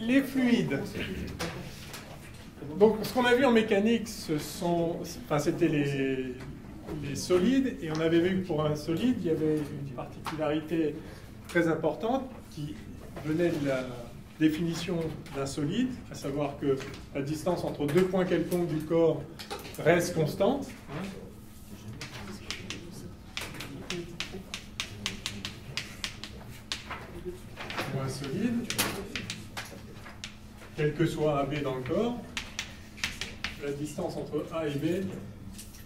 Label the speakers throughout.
Speaker 1: les fluides. Donc, ce qu'on a vu en mécanique, c'était les solides, et on avait vu que pour un solide, il y avait une particularité très importante qui venait de la définition d'un solide, à savoir que la distance entre deux points quelconques du corps reste constante. Pour un solide, quel que soit AB dans le corps, la distance entre A et B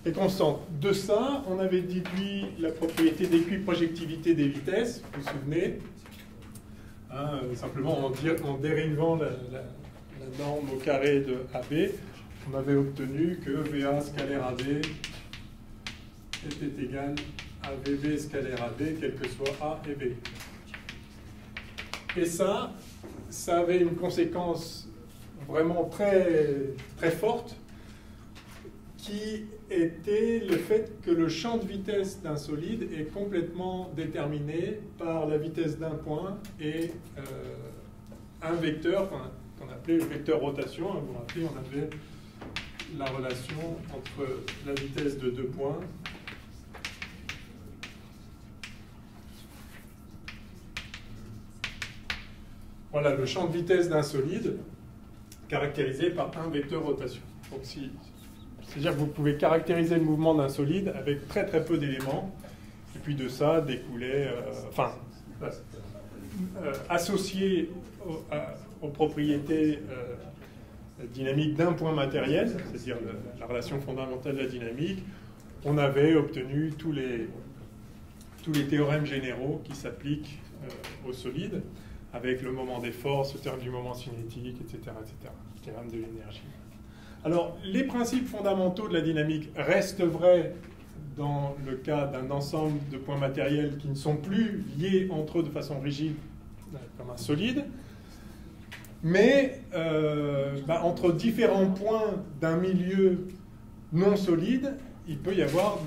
Speaker 1: est constante. De ça, on avait déduit la propriété d'équiprojectivité des vitesses, vous vous souvenez, simplement en dérivant la norme au carré de AB, on avait obtenu que VA scalaire AB était égal à VB scalaire AB, quel que soit A et B. Et ça avait une conséquence vraiment très, très forte, qui était le fait que le champ de vitesse d'un solide est complètement déterminé par la vitesse d'un point et un vecteur qu'on appelait le vecteur rotation. Vous vous rappelez, on avait la relation entre la vitesse de deux points voilà le champ de vitesse d'un solide caractérisé par un vecteur rotation. Donc c'est-à-dire que vous pouvez caractériser le mouvement d'un solide avec très très peu d'éléments, et puis de ça découlait, associé aux propriétés dynamiques d'un point matériel, c'est-à-dire la relation fondamentale de la dynamique, on avait obtenu tous les théorèmes généraux qui s'appliquent aux solides, avec le moment des forces, le théorème du moment cinétique, etc., le théorème de l'énergie. Alors, les principes fondamentaux de la dynamique restent vrais dans le cas d'un ensemble de points matériels qui ne sont plus liés entre eux de façon rigide comme un solide, mais entre différents points d'un milieu non solide, il peut y avoir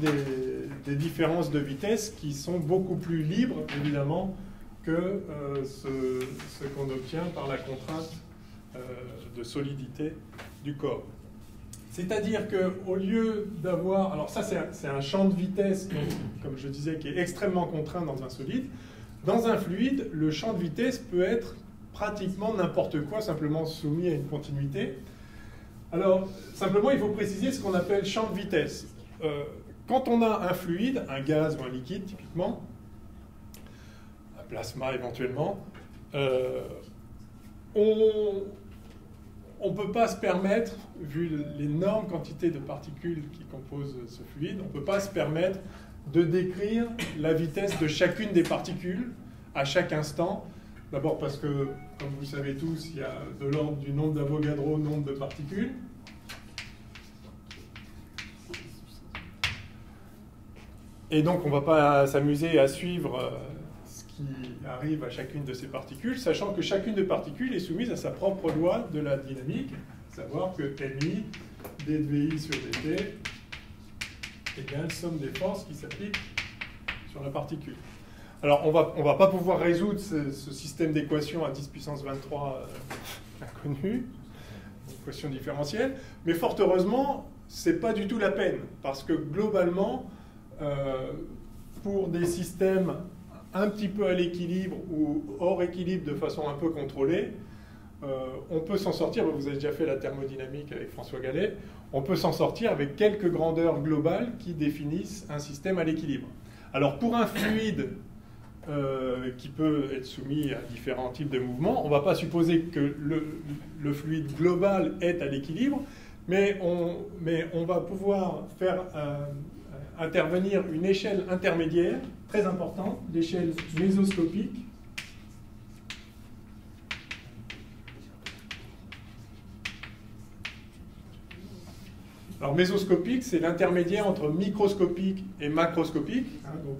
Speaker 1: des différences de vitesse qui sont beaucoup plus libres, évidemment, que ce qu'on obtient par la contrainte de solidité du corps. C'est-à-dire qu'au lieu d'avoir... Alors ça, c'est un champ de vitesse, donc, comme je disais, qui est extrêmement contraint dans un solide. Dans un fluide, le champ de vitesse peut être pratiquement n'importe quoi, simplement soumis à une continuité. Alors, simplement, il faut préciser ce qu'on appelle champ de vitesse. Quand on a un fluide, un gaz ou un liquide, typiquement, un plasma éventuellement, on ne peut pas se permettre, vu l'énorme quantité de particules qui composent ce fluide, on ne peut pas se permettre de décrire la vitesse de chacune des particules à chaque instant. D'abord parce que, comme vous le savez tous, il y a de l'ordre du nombre d'Avogadro, nombre de particules. Et donc, on ne va pas s'amuser à suivre ce qui arrive à chacune de ces particules, sachant que chacune des particules est soumise à sa propre loi de la dynamique, à savoir que MI, d de VI sur dt, égale somme des forces qui s'appliquent sur la particule. Alors, on va pas pouvoir résoudre ce système d'équations à 10 puissance 23 inconnu, équation différentielle, mais fort heureusement, c'est pas du tout la peine, parce que globalement, pour des systèmes un petit peu à l'équilibre ou hors équilibre de façon un peu contrôlée, on peut s'en sortir. Vous avez déjà fait la thermodynamique avec François Gallet. On peut s'en sortir avec quelques grandeurs globales qui définissent un système à l'équilibre. Alors pour un fluide qui peut être soumis à différents types de mouvements, on ne va pas supposer que le fluide global est à l'équilibre, mais on va pouvoir faire intervenir une échelle intermédiaire très importante, l'échelle mésoscopique. Alors mésoscopique, c'est l'intermédiaire entre microscopique et macroscopique. Donc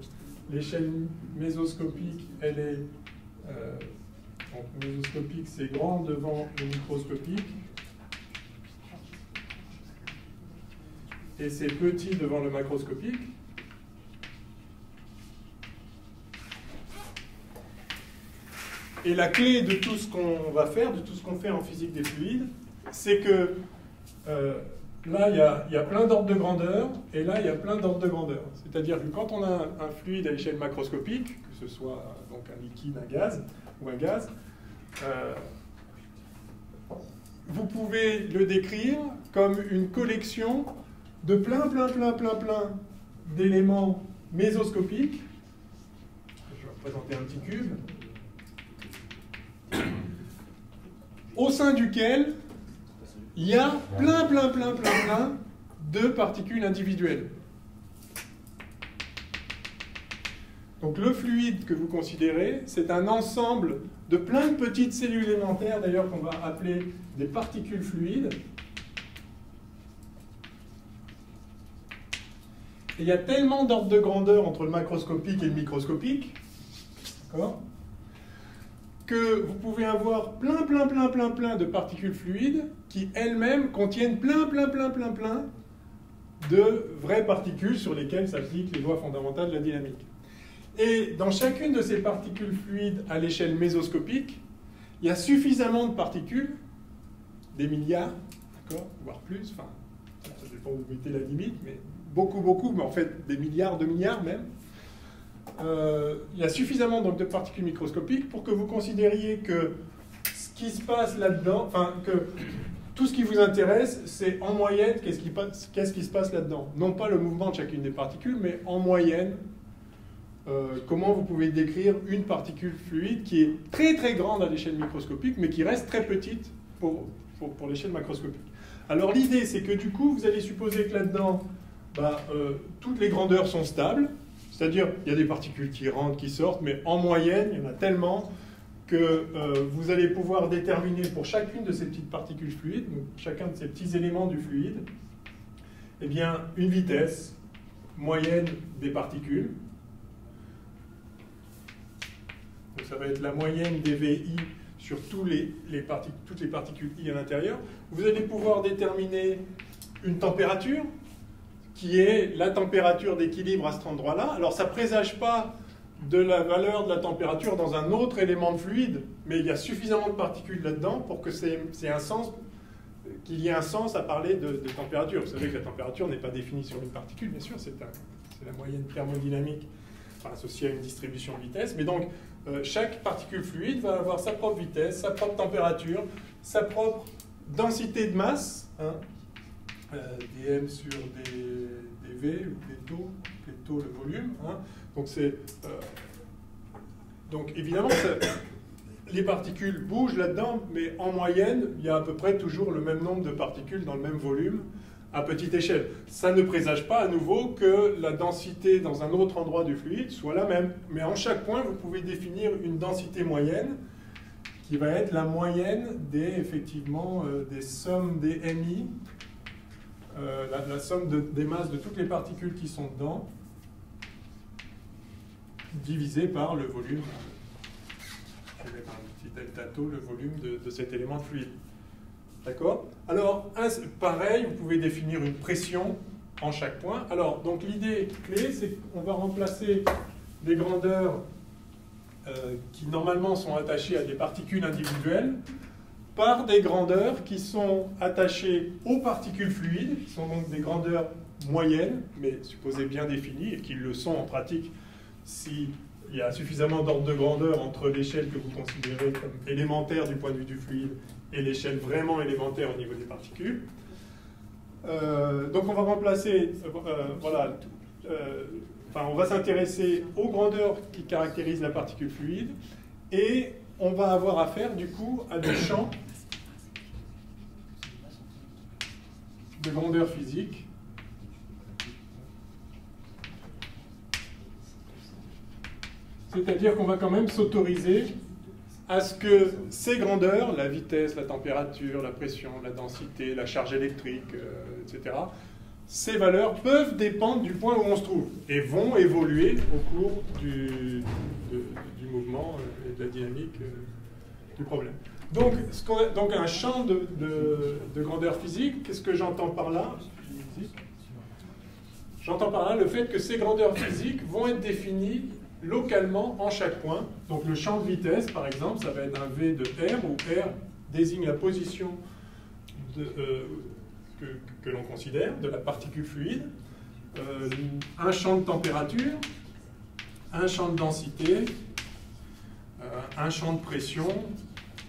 Speaker 1: l'échelle mésoscopique, elle est donc mésoscopique, c'est grand devant le microscopique, et c'est petit devant le macroscopique. Et la clé de tout ce qu'on va faire, de tout ce qu'on fait en physique des fluides, c'est que là, il y a plein d'ordres de grandeur, et là, il y a plein d'ordres de grandeur. C'est-à-dire que quand on a un fluide à l'échelle macroscopique, que ce soit donc un liquide, un gaz, ou un gaz, vous pouvez le décrire comme une collection de plein d'éléments mésoscopiques. Je vais représenter un petit cube. Au sein duquel il y a plein de particules individuelles. Donc le fluide que vous considérez, c'est un ensemble de plein de petites cellules élémentaires, d'ailleurs qu'on va appeler des particules fluides. Et il y a tellement d'ordres de grandeur entre le macroscopique et le microscopique, d'accord, que vous pouvez avoir plein de particules fluides qui elles-mêmes contiennent plein de vraies particules sur lesquelles s'appliquent les lois fondamentales de la dynamique. Et dans chacune de ces particules fluides à l'échelle mésoscopique, il y a suffisamment de particules, des milliards, d'accord, voire plus, enfin, ça dépend où vous mettez la limite, mais beaucoup, mais en fait des milliards de milliards même. Il y a suffisamment donc de particules microscopiques pour que vous considériez que ce qui se passe là-dedans, enfin que tout ce qui vous intéresse, c'est en moyenne qu'est-ce qui se passe là-dedans. Non pas le mouvement de chacune des particules, mais en moyenne, comment vous pouvez décrire une particule fluide qui est très grande à l'échelle microscopique, mais qui reste très petite pour l'échelle macroscopique. Alors l'idée, c'est que du coup, vous allez supposer que là-dedans, toutes les grandeurs sont stables, c'est-à-dire il y a des particules qui rentrent, qui sortent, mais en moyenne, il y en a tellement que vous allez pouvoir déterminer pour chacune de ces petites particules fluides, donc chacun de ces petits éléments du fluide, eh bien, une vitesse moyenne des particules. Donc ça va être la moyenne des VI sur toutes les particules I à l'intérieur. Vous allez pouvoir déterminer une température, qui est la température d'équilibre à cet endroit-là. Alors ça ne présage pas de la valeur de la température dans un autre élément de fluide, mais il y a suffisamment de particules là-dedans pour que qu'il y ait un sens à parler de température. Vous savez que la température n'est pas définie sur une particule, bien sûr, c'est la moyenne thermodynamique associée à une distribution de vitesse. Mais donc, chaque particule fluide va avoir sa propre vitesse, sa propre température, sa propre densité de masse, hein, des m sur des v ou des taux le volume. Hein. Donc évidemment, les particules bougent là-dedans, mais en moyenne, il y a à peu près toujours le même nombre de particules dans le même volume à petite échelle. Ça ne présage pas à nouveau que la densité dans un autre endroit du fluide soit la même. Mais en chaque point, vous pouvez définir une densité moyenne qui va être la moyenne effectivement, des sommes des MI, la somme des masses de toutes les particules qui sont dedans, divisé par le volume, je vais mettre un petit delta tau, le volume de cet élément de fluide. D'accord? Alors, pareil, vous pouvez définir une pression en chaque point. Alors, donc l'idée clé, c'est qu'on va remplacer des grandeurs qui normalement sont attachées à des particules individuelles par des grandeurs qui sont attachées aux particules fluides, qui sont donc des grandeurs moyennes, mais supposées bien définies, et qui le sont en pratique s'il y a suffisamment d'ordre de grandeur entre l'échelle que vous considérez comme élémentaire du point de vue du fluide et l'échelle vraiment élémentaire au niveau des particules. Donc on va remplacer, on va s'intéresser aux grandeurs qui caractérisent la particule fluide, et on va avoir affaire du coup à des champs de grandeur physique c'est-à-dire qu'on va quand même s'autoriser à ce que ces grandeurs, la vitesse, la température, la pression, la densité, la charge électrique, etc., ces valeurs peuvent dépendre du point où on se trouve et vont évoluer au cours du mouvement et de la dynamique du problème. Donc un champ de grandeur physique, qu'est-ce que j'entends par là? J'entends par là le fait que ces grandeurs physiques vont être définies localement en chaque point. Donc le champ de vitesse, par exemple, ça va être un V de R, où R désigne la position que l'on considère de la particule fluide, un champ de température, un champ de densité, un champ de pression,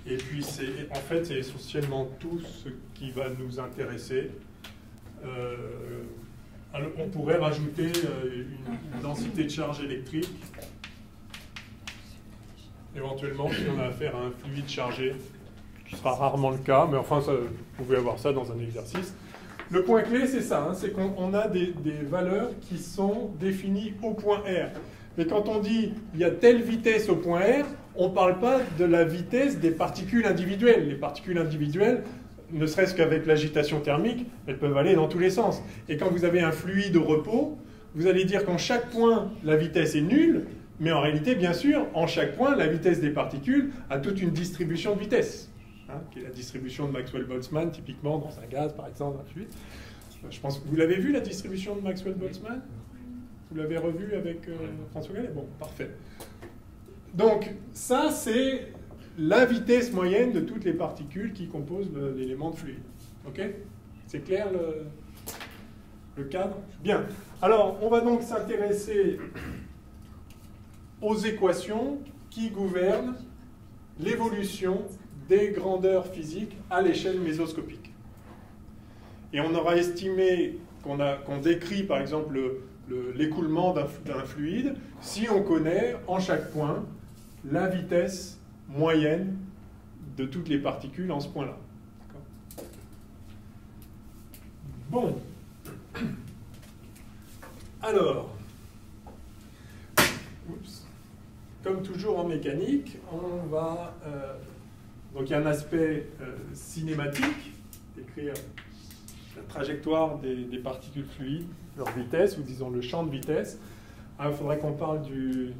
Speaker 1: et puis en fait c'est essentiellement tout ce qui va nous intéresser. Alors, on pourrait rajouter une densité de charge électrique, éventuellement si on a affaire à un fluide chargé, ce sera rarement le cas, mais enfin vous pouvez avoir ça dans un exercice. Le point clé c'est ça, hein, c'est qu'on a des valeurs qui sont définies au point R. Mais quand on dit il y a telle vitesse au point R, on ne parle pas de la vitesse des particules individuelles. Les particules individuelles, ne serait-ce qu'avec l'agitation thermique, elles peuvent aller dans tous les sens. Et quand vous avez un fluide au repos, vous allez dire qu'en chaque point, la vitesse est nulle, mais en réalité, bien sûr, en chaque point, la vitesse des particules a toute une distribution de vitesse, hein, qui est la distribution de Maxwell-Boltzmann, typiquement dans un gaz, par exemple, un fluide. Je pense que vous l'avez vu, la distribution de Maxwell-Boltzmann? Vous l'avez revu avec François Gallet? Bon, parfait. Donc, ça, c'est la vitesse moyenne de toutes les particules qui composent l'élément de fluide. OK? C'est clair le cadre? Bien. Alors, on va donc s'intéresser aux équations qui gouvernent l'évolution des grandeurs physiques à l'échelle mésoscopique. Et on aura estimé qu'on décrit, par exemple, l'écoulement d'un fluide si on connaît en chaque point la vitesse moyenne de toutes les particules en ce point-là. Bon. Alors, comme toujours en mécanique, on va... donc il y a un aspect cinématique, décrire la trajectoire des particules fluides, leur vitesse, ou disons le champ de vitesse. Il faudrait qu'on parle du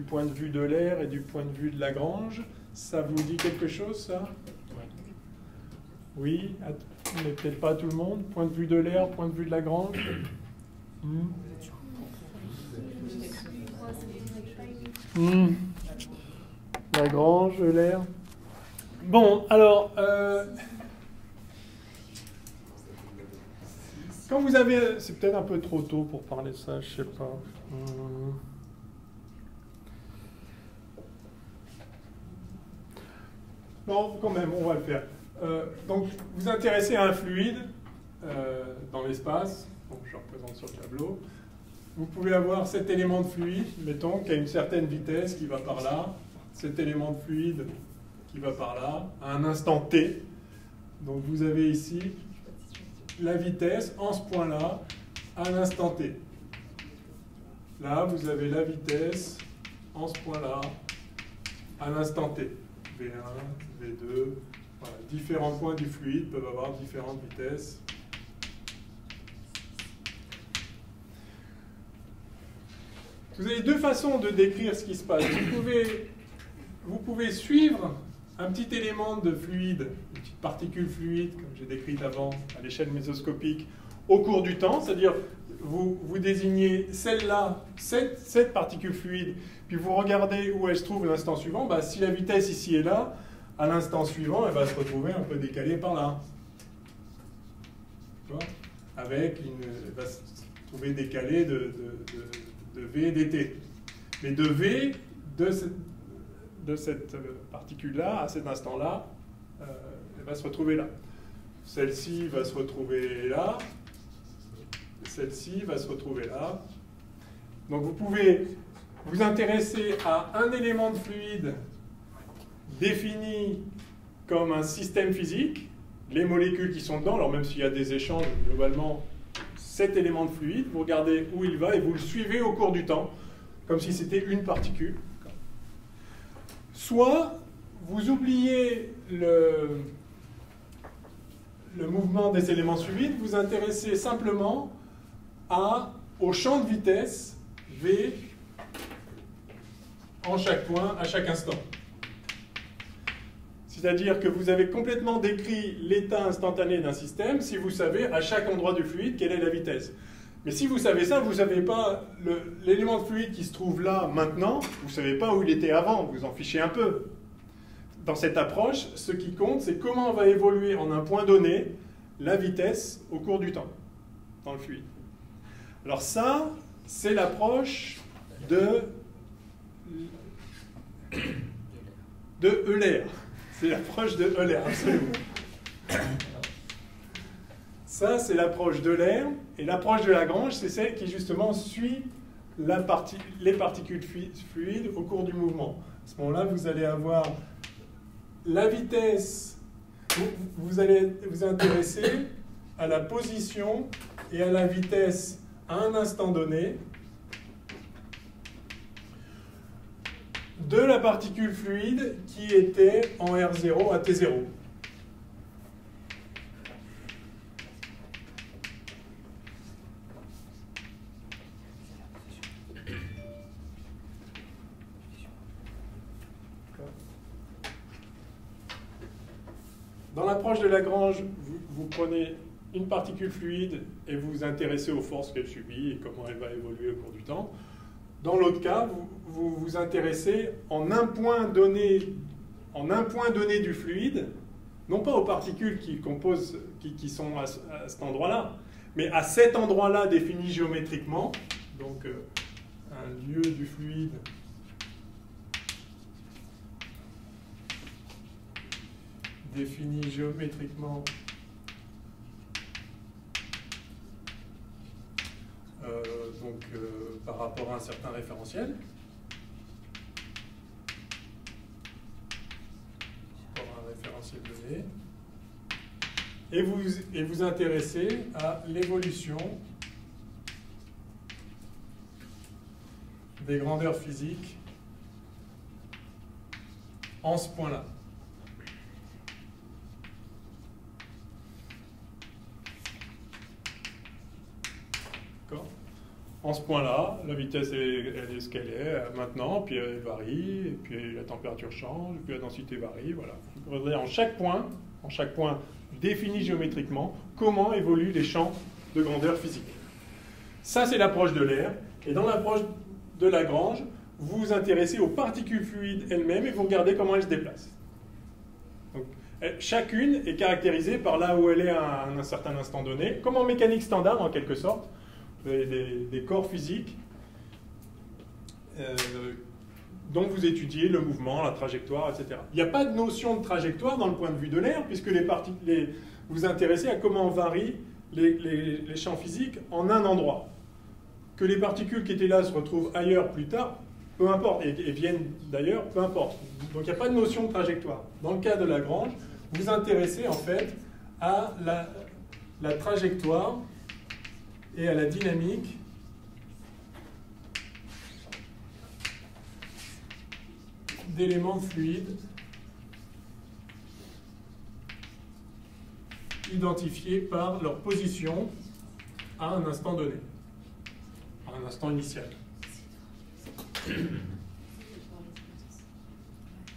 Speaker 1: point de vue de l'air et du point de vue de Lagrange. Ça vous dit quelque chose, ça? Oui, mais peut-être pas tout le monde. Point de vue de l'air, point de vue de Lagrange. Lagrange, l'air. Bon, alors... quand vous avez... C'est peut-être un peu trop tôt pour parler de ça, je sais pas. Non, quand même, on va le faire. Donc, vous intéressez à un fluide dans l'espace. Donc, je représente sur le tableau. Vous pouvez avoir cet élément de fluide, mettons, qui a une certaine vitesse qui va par là. Cet élément de fluide qui va par là, à un instant t. Donc, vous avez ici la vitesse en ce point-là, à l'instant t. Là, vous avez la vitesse en ce point-là, à l'instant t. V1, V2, voilà. Différents points du fluide peuvent avoir différentes vitesses. Vous avez deux façons de décrire ce qui se passe. Vous pouvez suivre un petit élément de fluide, une petite particule fluide, comme j'ai décrite avant, à l'échelle mésoscopique, au cours du temps, c'est-à-dire vous désignez celle-là, cette particule fluide, puis vous regardez où elle se trouve l'instant suivant. Bah, si la vitesse ici est là, à l'instant suivant, elle va se retrouver un peu décalée par là. Avec elle va se trouver décalée de V dt. Mais de V de cette particule-là, à cet instant-là, elle va se retrouver là. Celle-ci va se retrouver là. Celle-ci va se retrouver là. Donc vous pouvez vous intéresser à un élément de fluide défini comme un système physique, les molécules qui sont dedans, alors même s'il y a des échanges, globalement, cet élément de fluide, vous regardez où il va et vous le suivez au cours du temps, comme si c'était une particule. Soit vous oubliez le mouvement des éléments suivis, vous vous intéressez simplement au champ de vitesse V en chaque point, à chaque instant. C'est-à-dire que vous avez complètement décrit l'état instantané d'un système si vous savez à chaque endroit du fluide quelle est la vitesse. Mais si vous savez ça, vous ne savez pas l'élément de fluide qui se trouve là maintenant, vous ne savez pas où il était avant, vous en fichez un peu. Dans cette approche, ce qui compte, c'est comment va évoluer en un point donné la vitesse au cours du temps dans le fluide. Alors ça, c'est l'approche de Euler. C'est l'approche de Euler, absolument. Ça, c'est l'approche d'Euler. Et l'approche de Lagrange, c'est celle qui, justement, suit les particules fluides au cours du mouvement. À ce moment-là, vous allez avoir la vitesse. Vous allez vous intéresser à la position et à la vitesse à un instant donné de la particule fluide qui était en R0 à T0. Dans l'approche de Lagrange, vous prenez une particule fluide et vous vous intéressez aux forces qu'elle subit et comment elle va évoluer au cours du temps. Dans l'autre cas, vous vous intéressez en un point donné du fluide, non pas aux particules qui composent, qui sont à cet endroit-là, mais à cet endroit-là défini géométriquement, donc un lieu du fluide défini géométriquement par rapport à un certain référentiel. Par un référentiel donné. Et vous intéressez à l'évolution des grandeurs physiques en ce point-là. En ce point-là, la vitesse elle est ce qu'elle est maintenant, puis elle varie, et puis la température change, puis la densité varie, voilà. Vous regardez en chaque point défini géométriquement, comment évoluent les champs de grandeur physique. Ça, c'est l'approche de l'air. Et dans l'approche de Lagrange, vous vous intéressez aux particules fluides elles-mêmes et vous regardez comment elles se déplacent. Donc, chacune est caractérisée par là où elle est à un certain instant donné, comme en mécanique standard en quelque sorte. Des corps physiques dont vous étudiez le mouvement, la trajectoire, etc. Il n'y a pas de notion de trajectoire dans le point de vue de l'air, puisque vous vous intéressez à comment varient les champs physiques en un endroit. Que les particules qui étaient là se retrouvent ailleurs plus tard, peu importe, et viennent d'ailleurs, peu importe. Donc il n'y a pas de notion de trajectoire. Dans le cas de Lagrange, vous vous intéressez en fait à la trajectoire et à la dynamique d'éléments fluides identifiés par leur position à un instant donné, à un instant initial.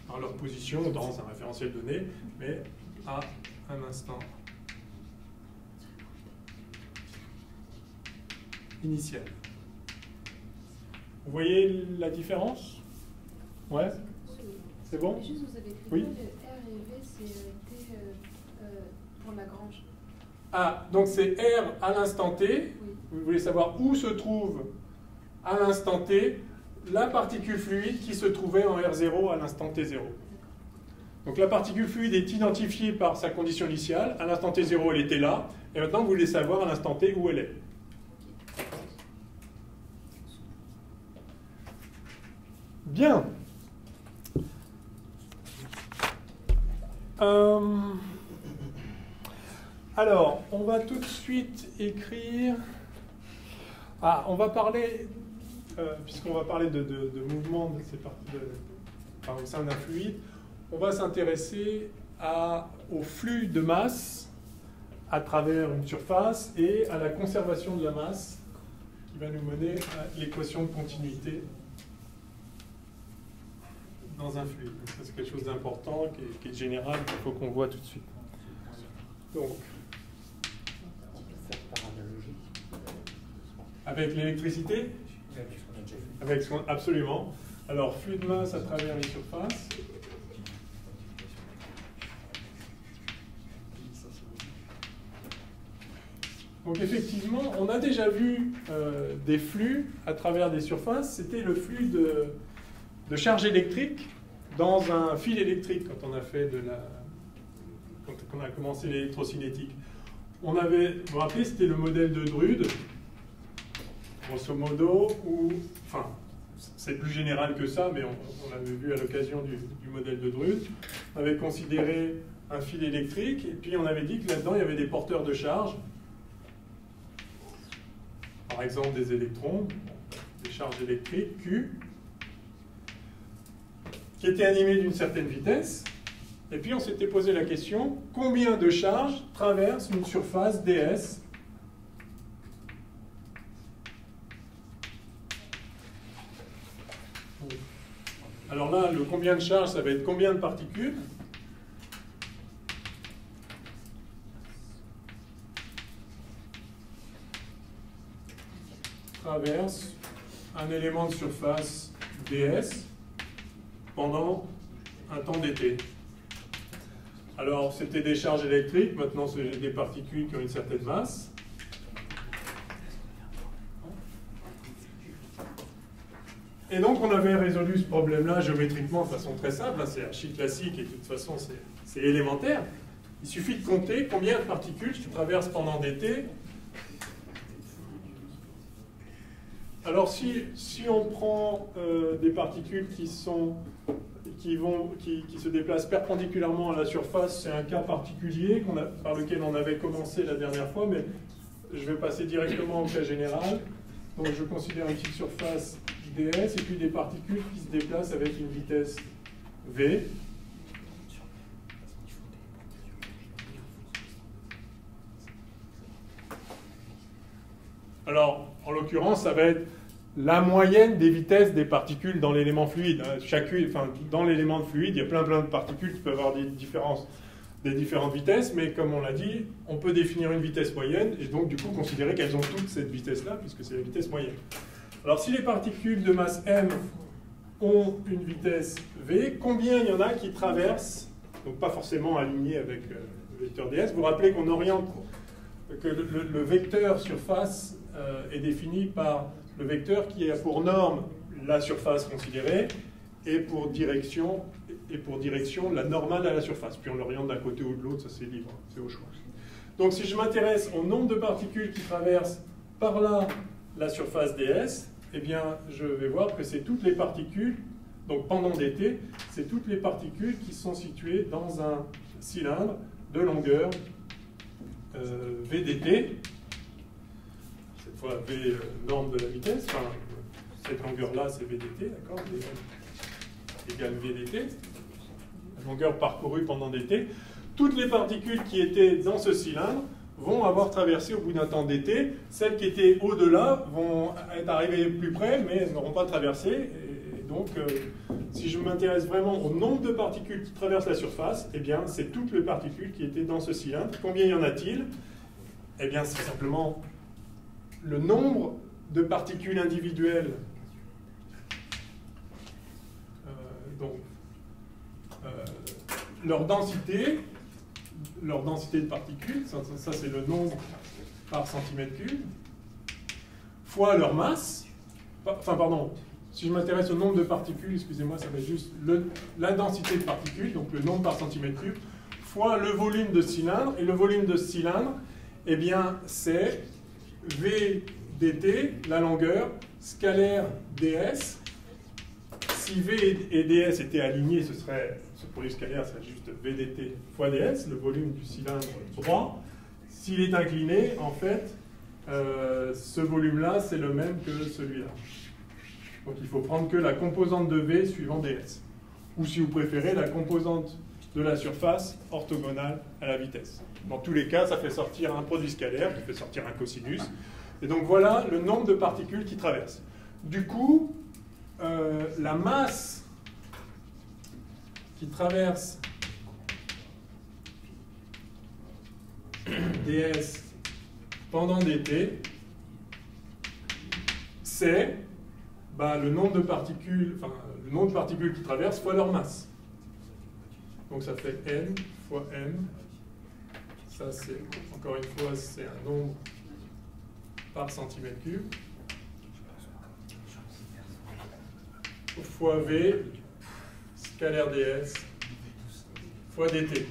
Speaker 1: Par leur position dans un référentiel donné, mais à un instant initial. Vous voyez la différence? Ouais? C'est bon?
Speaker 2: Juste, vous avez écrit
Speaker 1: oui?
Speaker 2: Le R et V, c'est pour Lagrange.
Speaker 1: Ah, donc c'est R à l'instant T. Oui. Vous voulez savoir où se trouve à l'instant T la particule fluide qui se trouvait en R0 à l'instant T0. Donc la particule fluide est identifiée par sa condition initiale. À l'instant T0, elle était là. Et maintenant, vous voulez savoir à l'instant T où elle est. Bien. Alors, on va tout de suite écrire... Ah, on va parler, puisqu'on va parler de mouvement de ces parties au sein d'un fluide, on va s'intéresser au flux de masse à travers une surface et à la conservation de la masse qui va nous mener à l'équation de continuité dans un fluide. Donc ça, c'est quelque chose d'important, qui est général, qu'il faut qu'on voit tout de suite. Donc, Avec l'électricité? Avec ce qu'on... Absolument. Alors, flux de masse à travers les surfaces. Donc effectivement, on a déjà vu des flux à travers des surfaces. C'était le flux de charge électrique dans un fil électrique quand on a fait quand on a commencé l'électrocinétique. On avait, vous vous rappelez, c'était le modèle de Drude, grosso modo, enfin, c'est plus général que ça, mais on l'avait vu à l'occasion du modèle de Drude. On avait considéré un fil électrique, et puis on avait dit que là-dedans, il y avait des porteurs de charge, par exemple des électrons, des charges électriques, Q, qui étaient animés d'une certaine vitesse. Et puis on s'était posé la question, combien de charges traversent une surface ds ? Alors là, le combien de charges, ça va être combien de particules ? Traverse un élément de surface ds pendant un temps d'été. Alors, c'était des charges électriques, maintenant c'est des particules qui ont une certaine masse. Et donc, on avait résolu ce problème-là géométriquement de façon très simple. C'est archi classique et de toute façon, c'est élémentaire. Il suffit de compter combien de particules tu traverses pendant d'été. Alors, si on prend des particules qui se déplacent perpendiculairement à la surface, c'est un cas particulier par lequel on avait commencé la dernière fois, mais je vais passer directement au cas général. Donc, je considère une petite surface ds et puis des particules qui se déplacent avec une vitesse v. Alors, en l'occurrence, ça va être la moyenne des vitesses des particules dans l'élément fluide. Dans l'élément de fluide, il y a plein de particules qui peuvent avoir des différentes vitesses, mais comme on l'a dit, on peut définir une vitesse moyenne et donc du coup considérer qu'elles ont toutes cette vitesse-là, puisque c'est la vitesse moyenne. Alors si les particules de masse m ont une vitesse v, combien il y en a qui traversent, donc pas forcément alignées avec le vecteur ds. Vous vous rappelez qu'on oriente, que le vecteur surface est défini par le vecteur qui a pour norme la surface considérée et pour direction la normale à la surface. Puis on l'oriente d'un côté ou de l'autre, ça c'est libre, c'est au choix. Donc si je m'intéresse au nombre de particules qui traversent par là la surface ds, eh bien je vais voir que c'est toutes les particules, donc pendant d'été, c'est toutes les particules qui sont situées dans un cylindre de longueur v dt, cette fois v norme de la vitesse, enfin cette longueur-là c'est v dt, d'accord, égale v dt, la longueur parcourue pendant d'été. Toutes les particules qui étaient dans ce cylindre vont avoir traversé au bout d'un temps d'été. Celles qui étaient au-delà vont être arrivées plus près, mais elles n'auront pas traversé. Et donc, si je m'intéresse vraiment au nombre de particules qui traversent la surface, eh bien, c'est toutes les particules qui étaient dans ce cylindre. Combien y en a-t-il? Eh bien, c'est simplement le nombre de particules individuelles. Leur densité de particules, ça c'est le nombre par centimètre cube, fois leur masse, si je m'intéresse au nombre de particules, excusez-moi, ça va être juste la densité de particules, donc le nombre par centimètre cube, fois le volume de ce cylindre, et le volume de ce cylindre, eh bien, c'est V dt, la longueur, scalaire ds. Si V et ds étaient alignés, ce serait, pour les scalaires, ce serait juste V dt fois ds, le volume du cylindre droit. S'il est incliné, en fait, ce volume-là, c'est le même que celui-là. Donc il faut prendre que la composante de V suivant ds. Ou si vous préférez, la composante de la surface orthogonale à la vitesse. Dans tous les cas, ça fait sortir un produit scalaire qui fait sortir un cosinus. Et donc voilà le nombre de particules qui traversent. Du coup, la masse qui traverse ds pendant dt c'est le nombre de particules, le nombre de particules qui traversent fois leur masse. Donc ça fait n fois m. Ça, c'est, encore une fois, c'est un nombre par centimètre cube. Fois v, scalaire ds, fois dt.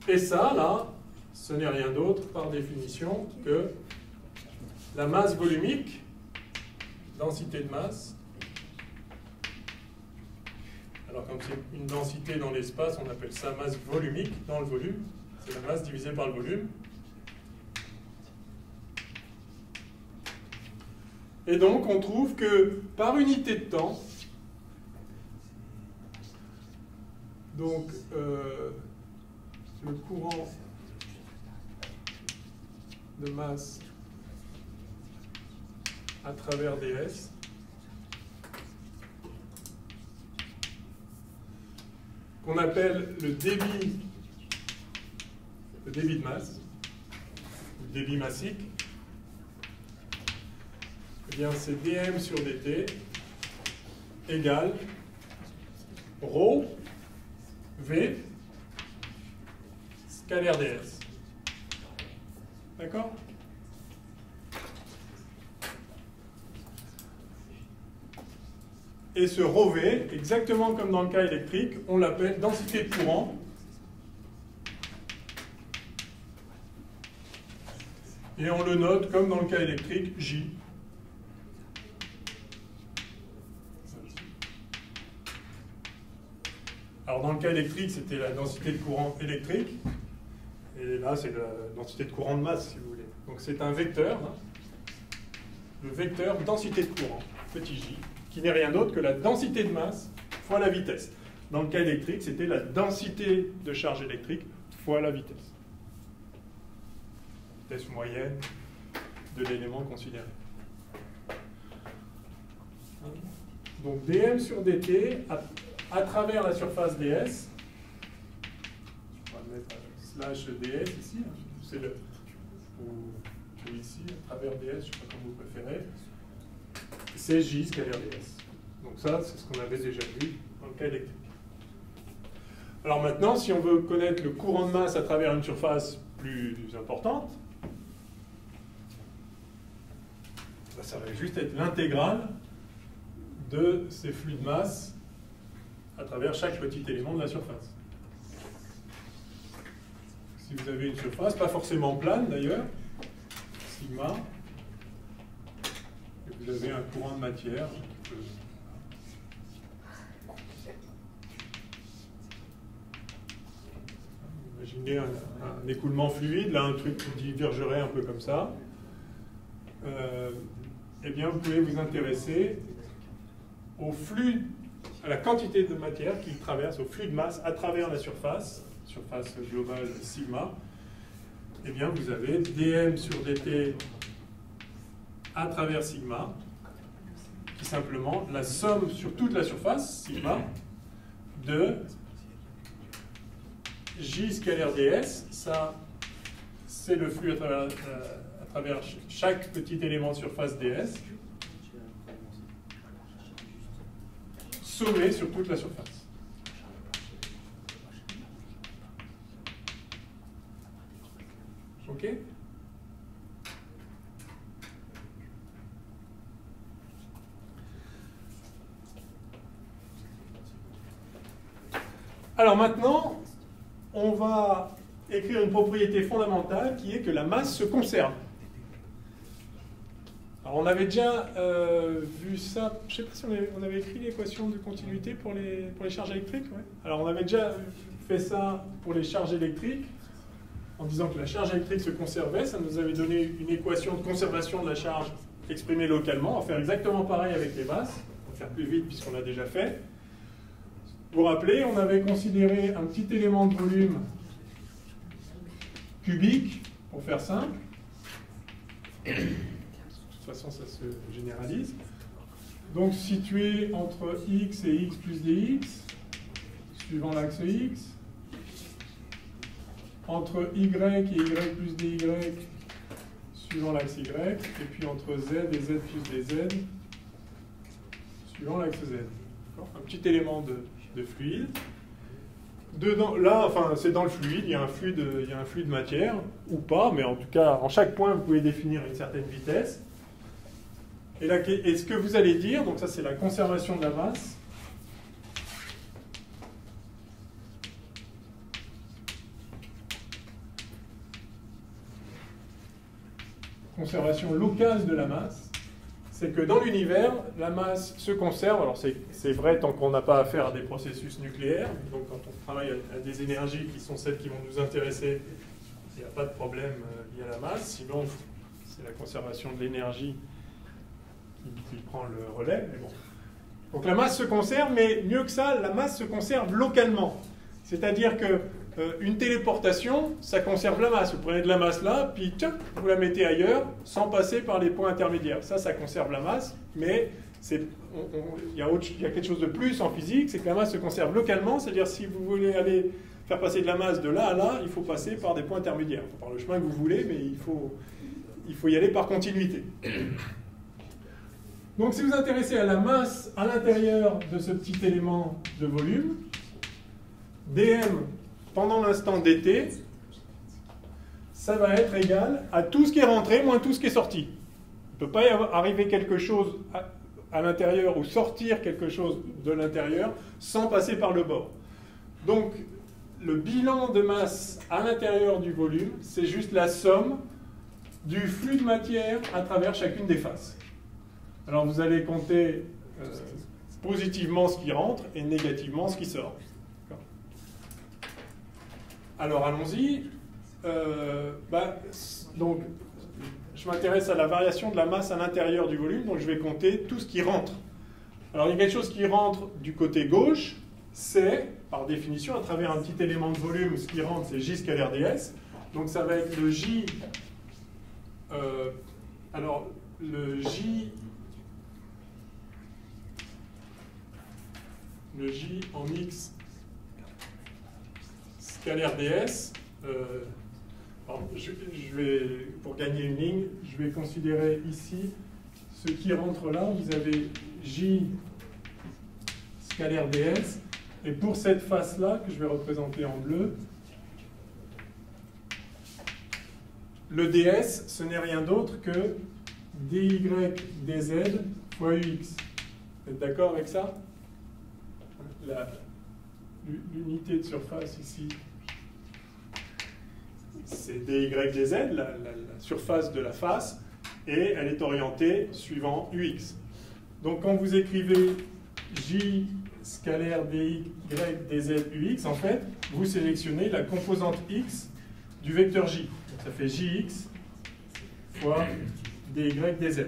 Speaker 1: Et ça, là, ce n'est rien d'autre, par définition, que la masse volumique, densité de masse. Alors, comme c'est une densité dans l'espace, on appelle ça masse volumique dans le volume. C'est la masse divisée par le volume. Et donc, on trouve que par unité de temps, donc le courant de masse à travers ds qu'on appelle le débit de masse, le débit massique, eh bien c'est dm sur dt égale ρ v scalaire ds. D'accord? Et ce ρv, exactement comme dans le cas électrique, on l'appelle densité de courant. Et on le note comme dans le cas électrique, J. Alors dans le cas électrique, c'était la densité de courant électrique. Et là, c'est la densité de courant de masse, si vous voulez. Donc c'est un vecteur, hein, le vecteur densité de courant, petit j, qui n'est rien d'autre que la densité de masse fois la vitesse. Dans le cas électrique, c'était la densité de charge électrique fois la vitesse. Vitesse moyenne de l'élément considéré. Donc dm sur dt à travers la surface ds, on va mettre slash ds ici, c'est le, ou ici, à travers ds, je ne sais pas comment vous préférez, c'est j scalaire ds. Donc ça, c'est ce qu'on avait déjà vu dans le cas électrique. Alors maintenant, si on veut connaître le courant de masse à travers une surface plus importante, ça va juste être l'intégrale de ces flux de masse à travers chaque petit élément de la surface. Si vous avez une surface, pas forcément plane d'ailleurs, sigma, et vous avez un courant de matière, imaginez un écoulement fluide, là un truc qui divergerait un peu comme ça, eh bien vous pouvez vous intéresser au flux, à la quantité de matière qui traverse, au flux de masse à travers la surface globale sigma. Eh bien vous avez dm sur dt à travers sigma, qui est simplement la somme sur toute la surface, sigma, de j scalaire ds, ça c'est le flux à travers chaque petit élément de surface ds, sommé sur toute la surface. OK? Alors maintenant, on va écrire une propriété fondamentale qui est que la masse se conserve. Alors on avait déjà vu ça, je ne sais pas si on avait écrit l'équation de continuité pour les charges électriques. Ouais. Alors on avait déjà fait ça pour les charges électriques, en disant que la charge électrique se conservait, ça nous avait donné une équation de conservation de la charge exprimée localement. On va faire exactement pareil avec les masses, on va faire plus vite puisqu'on l'a déjà fait. Vous vous rappelez, on avait considéré un petit élément de volume cubique, pour faire simple. De toute façon, ça se généralise. Donc, situé entre x et x plus dx, suivant l'axe x, entre y et y plus dy, suivant l'axe Y, et puis entre Z et Z plus dz, suivant l'axe Z. Un petit élément de fluide. Dedans, là, enfin, c'est dans le fluide, il y a un flux de matière, ou pas, mais en tout cas, en chaque point, vous pouvez définir une certaine vitesse. Et ce que vous allez dire, donc ça c'est la conservation de la masse. Conservation locale de la masse, c'est que dans l'univers, la masse se conserve. Alors c'est vrai tant qu'on n'a pas affaire à des processus nucléaires, donc quand on travaille à des énergies qui sont celles qui vont nous intéresser, il n'y a pas de problème lié à la masse, sinon c'est la conservation de l'énergie qui prend le relais. Mais bon. Donc la masse se conserve, mais mieux que ça, la masse se conserve localement. C'est-à-dire que une téléportation, ça conserve la masse. Vous prenez de la masse là, puis tchouk, vous la mettez ailleurs, sans passer par les points intermédiaires. Ça conserve la masse, mais il y a quelque chose de plus en physique, c'est que la masse se conserve localement, c'est-à-dire si vous voulez aller faire passer de la masse de là à là, il faut passer par des points intermédiaires. Par le chemin que vous voulez, mais il faut y aller par continuité. Donc si vous vous intéressez à la masse à l'intérieur de ce petit élément de volume, dm pendant l'instant dt, ça va être égal à tout ce qui est rentré moins tout ce qui est sorti. Il ne peut pas y arriver quelque chose à l'intérieur ou sortir quelque chose de l'intérieur sans passer par le bord. Donc le bilan de masse à l'intérieur du volume, c'est juste la somme du flux de matière à travers chacune des faces. Alors vous allez compter positivement ce qui rentre et négativement ce qui sort. Alors allons-y. Donc je m'intéresse à la variation de la masse à l'intérieur du volume, donc je vais compter tout ce qui rentre. Alors il y a quelque chose qui rentre du côté gauche, c'est, par définition, à travers un petit élément de volume, ce qui rentre c'est J scalaire ds. Donc ça va être le J. Alors le J en X scalaire ds, je vais, pour gagner une ligne, je vais considérer ici ce qui rentre là. Vous avez J scalaire ds, et pour cette face-là, que je vais représenter en bleu, le ds, ce n'est rien d'autre que dy dz fois ux. Vous êtes d'accord avec ça? L'unité de surface ici, c'est dy dz, la surface de la face, et elle est orientée suivant ux. Donc quand vous écrivez j scalaire dy dz ux, en fait, vous sélectionnez la composante x du vecteur j. Donc ça fait jx fois dy dz.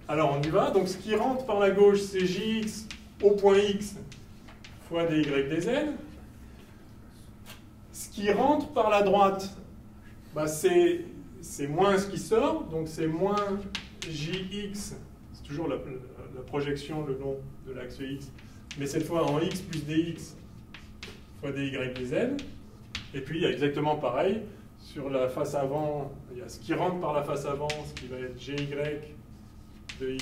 Speaker 1: Alors on y va. Donc ce qui rentre par la gauche, c'est jx au point x fois dy dz. Ce qui rentre par la droite, c'est moins ce qui sort, donc c'est moins jx, c'est toujours la projection le long de l'axe x, mais cette fois en x plus dx fois dy dz. Et puis il y a exactement pareil, sur la face avant, il y a ce qui rentre par la face avant, ce qui va être gy de y,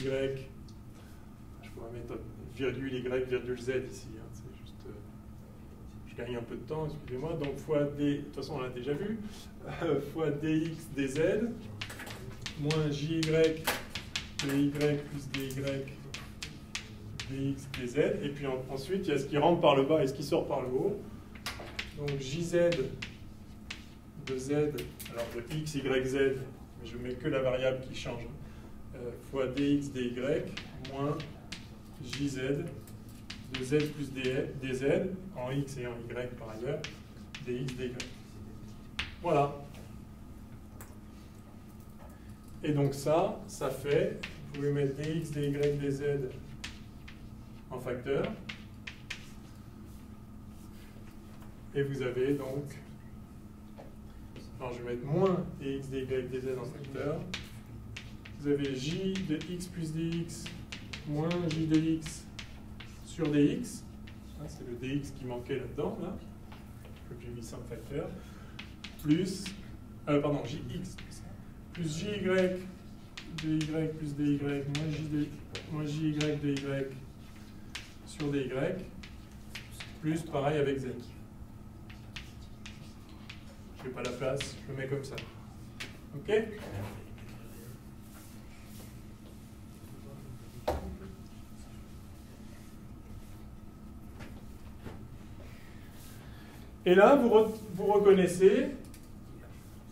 Speaker 1: je pourrais mettre virgule y, virgule z ici, hein, c'est juste, je gagne un peu de temps, excusez-moi, donc fois d, de toute façon on l'a déjà vu, fois dx dz, moins jy de y plus dy dx dz, et puis ensuite il y a ce qui rentre par le bas et ce qui sort par le haut, donc jz de z, alors de x, y, z, mais je mets que la variable qui change, fois dx dy moins jz de z plus dz, en x et en y par ailleurs, dx dy. Voilà. Et donc ça fait, vous pouvez mettre dx dy dz en facteur, et vous avez donc, alors je vais mettre moins dx dy dz en facteur, vous avez j de x plus dx moins j de x sur dx, c'est le dx qui manquait là-dedans, là. J'ai mis ça en facteur, plus pardon, jx plus jy dy plus dy moins jy dy sur dy plus pareil avec z. Je n'ai pas la place, je le mets comme ça. OK? Et là, vous reconnaissez,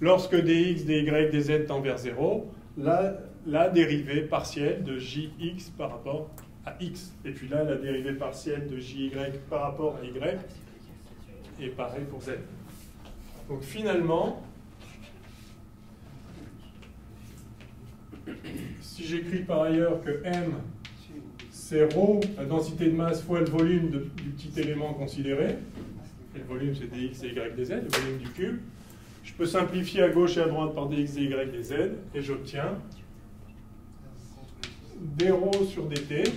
Speaker 1: lorsque dx, dy, dz tend vers 0, la dérivée partielle de jx par rapport à x. Et puis là, la dérivée partielle de jy par rapport à y est pareil pour z. Donc finalement, si j'écris par ailleurs que m, c'est ρ, la densité de masse, fois le volume du petit élément considéré, et le volume c'est dx, dy, dz, le volume du cube, je peux simplifier à gauche et à droite par dx, dy, dz, et j'obtiens dρ sur dt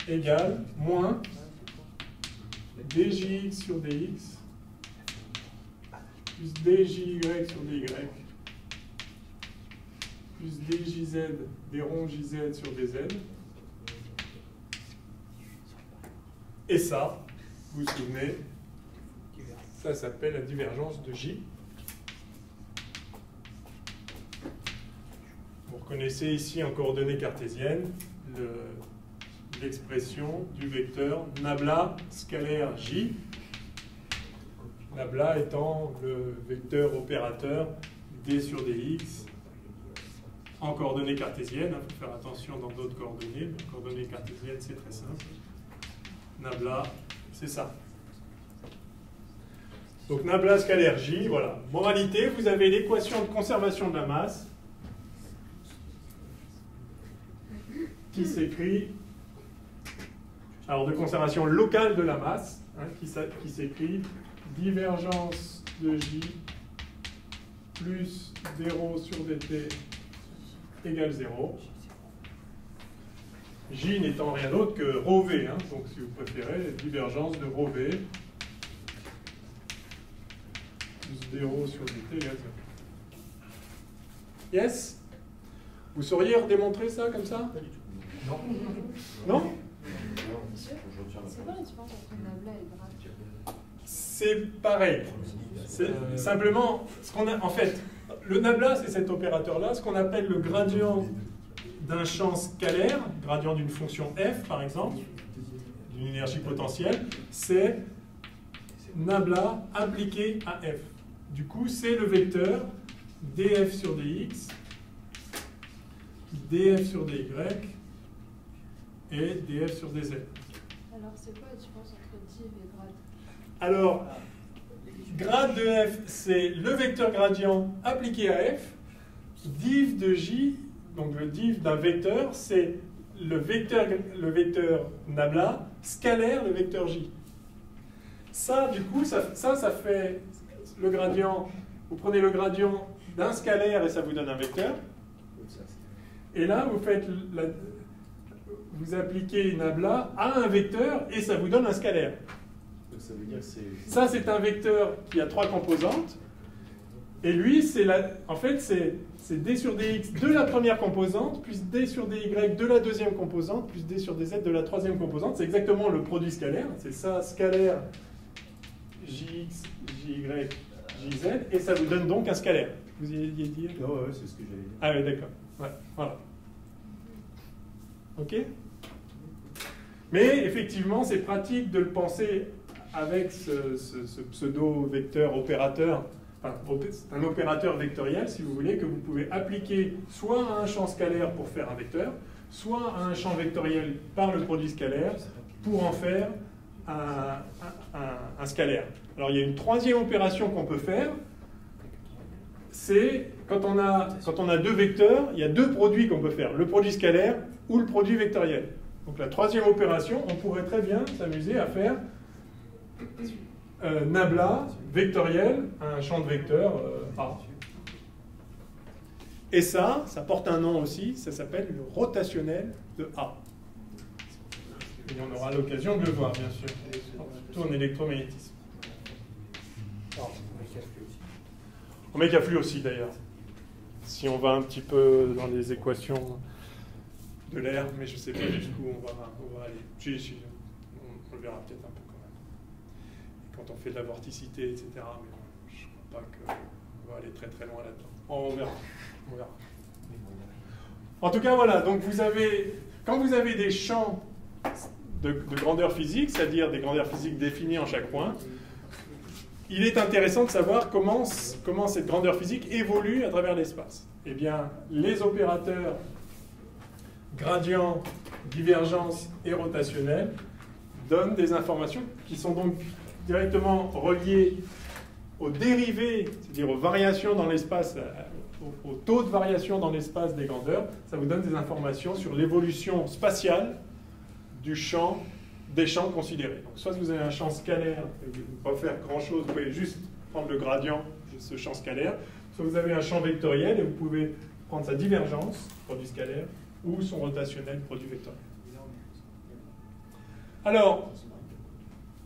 Speaker 1: égale moins djx sur dx plus djy sur dy plus djz, dρ jz sur dz. Et ça, vous vous souvenez, ça s'appelle la divergence de J. Vous reconnaissez ici en coordonnées cartésiennes l'expression du vecteur nabla scalaire J. Nabla étant le vecteur opérateur d sur dx en coordonnées cartésiennes. Il faut faire attention dans d'autres coordonnées. Les coordonnées cartésiennes, c'est très simple. Nabla, c'est ça. Donc nabla scalaire J, voilà. Moralité, vous avez l'équation de conservation de la masse qui s'écrit, alors de conservation locale de la masse, hein, qui s'écrit divergence de J plus dρ sur dt égale 0. J n'étant rien d'autre que ρv, hein, donc si vous préférez, divergence de ρv plus dρ sur dt égale 0. Yes? Vous sauriez redémontrer ça comme ça?
Speaker 3: Pas du tout.
Speaker 1: Non? Non?
Speaker 2: C'est quoi la différence entre nabla et grade?
Speaker 1: C'est pareil. C'est simplement, ce qu'on a, en fait, le nabla, c'est cet opérateur-là, ce qu'on appelle le gradient d'un champ scalaire, gradient d'une fonction f, par exemple, d'une énergie potentielle, c'est nabla appliqué à f. Du coup, c'est le vecteur df sur dx, df sur dy et df sur dz.
Speaker 2: Alors, c'est quoi la différence entre div et grade?
Speaker 1: Alors, grade de f, c'est le vecteur gradient appliqué à f. Div de j, donc le div d'un vecteur, c'est le vecteur nabla scalaire le vecteur j. Ça, du coup, ça fait le gradient. Vous prenez le gradient d'un scalaire et ça vous donne un vecteur. Et là, vous appliquez nabla à un vecteur et ça vous donne un scalaire.
Speaker 3: Donc ça veut dire que c'est...
Speaker 1: Ça, c'est un vecteur qui a 3 composantes. Et lui, en fait, c'est d sur dx de la première composante, plus d sur dy de la deuxième composante, plus d sur dz de la troisième composante. C'est exactement le produit scalaire. C'est ça, scalaire jx, jy, jz. Et ça vous donne donc un scalaire. Vous y alliez dire?
Speaker 3: Non, ouais, c'est ce que j'allais dire.
Speaker 1: Ah oui, d'accord. Ouais, voilà. OK? Mais effectivement, c'est pratique de le penser avec ce pseudo-vecteur opérateur. Enfin, c'est un opérateur vectoriel, si vous voulez, que vous pouvez appliquer soit à un champ scalaire pour faire un vecteur, soit à un champ vectoriel par le produit scalaire pour en faire un scalaire. Alors, il y a une troisième opération qu'on peut faire. C'est quand on a deux vecteurs, il y a deux produits qu'on peut faire, le produit scalaire ou le produit vectoriel. Donc la troisième opération, on pourrait très bien s'amuser à faire nabla vectoriel à un champ de vecteurs A. Et ça porte un nom aussi, ça s'appelle le rotationnel de A. Et on aura l'occasion de le voir, bien sûr, surtout en électromagnétisme. Oméga flux aussi d'ailleurs. Si on va un petit peu dans les équations de l'air, mais je ne sais pas jusqu'où on va aller. Si, on le verra peut-être un peu quand même. Quand on fait de la vorticité, etc. Mais je ne crois pas qu'on va aller très très loin là-dedans. On verra. En tout cas, voilà. Donc quand vous avez des champs de grandeur physique, c'est-à-dire des grandeurs physiques définies en chaque point, il est intéressant de savoir comment cette grandeur physique évolue à travers l'espace. Eh bien, les opérateurs gradient, divergence et rotationnel donnent des informations qui sont donc directement reliées aux dérivés, c'est-à-dire aux variations dans l'espace, au taux de variation dans l'espace des grandeurs. Ça vous donne des informations sur l'évolution spatiale des champs considérés. Donc, soit vous avez un champ scalaire, vous ne pouvez pas faire grand-chose, vous pouvez juste prendre le gradient de ce champ scalaire, soit vous avez un champ vectoriel et vous pouvez prendre sa divergence, produit scalaire, ou son rotationnel, produit vectoriel. Alors,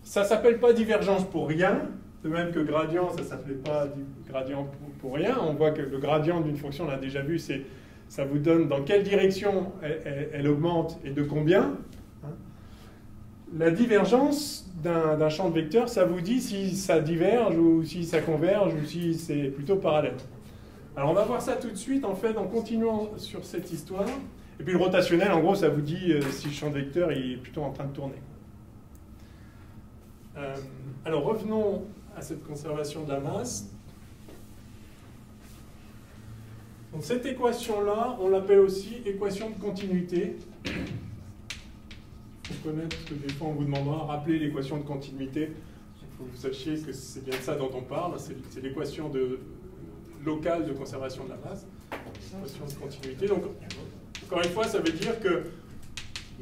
Speaker 1: ça ne s'appelle pas divergence pour rien, de même que gradient, ça ne s'appelait pas gradient pour rien. On voit que le gradient d'une fonction, on l'a déjà vu, ça vous donne dans quelle direction elle augmente et de combien. La divergence d'un champ de vecteurs, ça vous dit si ça diverge ou si ça converge ou si c'est plutôt parallèle. Alors on va voir ça tout de suite en fait en continuant sur cette histoire. Et puis le rotationnel, en gros, ça vous dit si le champ de vecteurs est plutôt en train de tourner. Alors revenons à cette conservation de la masse. Donc cette équation-là, on l'appelle aussi équation de continuité. Il faut connaître, parce que des fois on vous demandera, rappeler l'équation de continuité. Il faut que vous sachiez que c'est bien de ça dont on parle. C'est l'équation locale de conservation de la masse. L'équation de continuité. Donc, encore une fois, ça veut dire que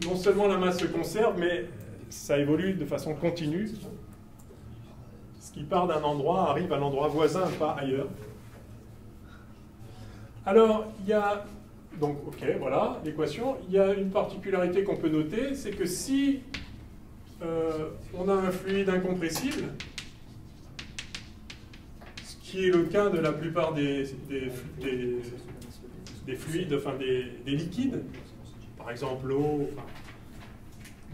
Speaker 1: non seulement la masse se conserve, mais ça évolue de façon continue. Ce qui part d'un endroit arrive à l'endroit voisin, pas ailleurs. Alors, il y a... Donc, ok, voilà l'équation. Il y a une particularité qu'on peut noter, c'est que si on a un fluide incompressible, ce qui est le cas de la plupart des fluides, enfin des liquides, par exemple l'eau,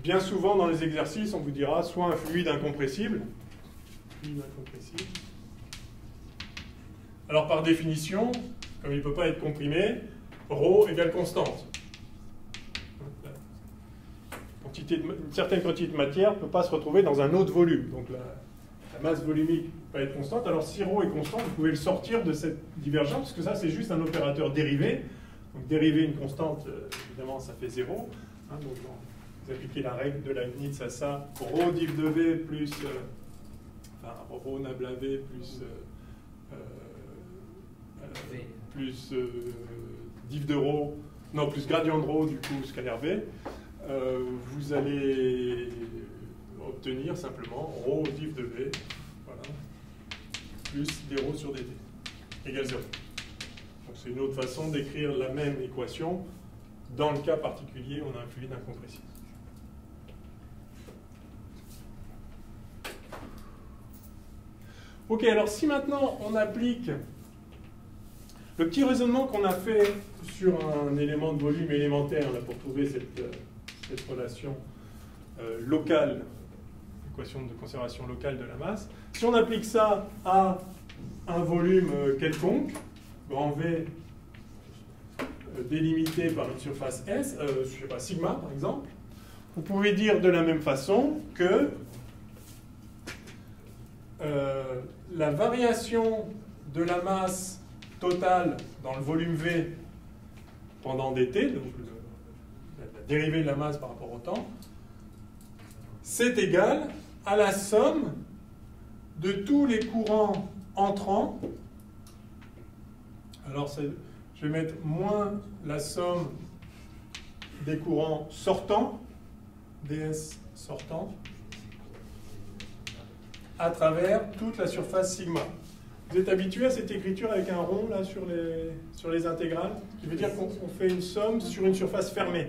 Speaker 1: bien souvent dans les exercices, on vous dira soit un fluide incompressible. Alors par définition, comme il ne peut pas être comprimé, ρ égale constante. Une certaine quantité de matière ne peut pas se retrouver dans un autre volume. Donc la masse volumique ne peut pas être constante. Alors si ρ est constant, vous pouvez le sortir de cette divergence, parce que ça c'est juste un opérateur dérivé. Donc dériver une constante, évidemment ça fait 0. Hein, donc vous appliquez la règle de Leibniz à ça. Ρ div de V plus ρ nabla V plus div de ρ, non, plus gradient de ρ, du coup, scalaire V, vous allez obtenir simplement ρ div de V, voilà, plus dρ sur dt, égale 0. Donc c'est une autre façon d'écrire la même équation. Dans le cas particulier, on a un fluide incompressible. Ok, alors si maintenant on applique le petit raisonnement qu'on a fait sur un élément de volume élémentaire là, pour trouver cette relation locale, l'équation de conservation locale de la masse, si on applique ça à un volume quelconque, grand V délimité par une surface S, je sais pas, sigma par exemple, vous pouvez dire de la même façon que la variation de la masse totale dans le volume V pendant dt, donc la dérivée de la masse par rapport au temps, c'est égal à la somme de tous les courants entrants. Alors je vais mettre moins la somme des courants sortants, ds sortant, à travers toute la surface sigma. Vous êtes habitué à cette écriture avec un rond là sur les intégrales, qui veut dire qu'on fait une somme sur une surface fermée.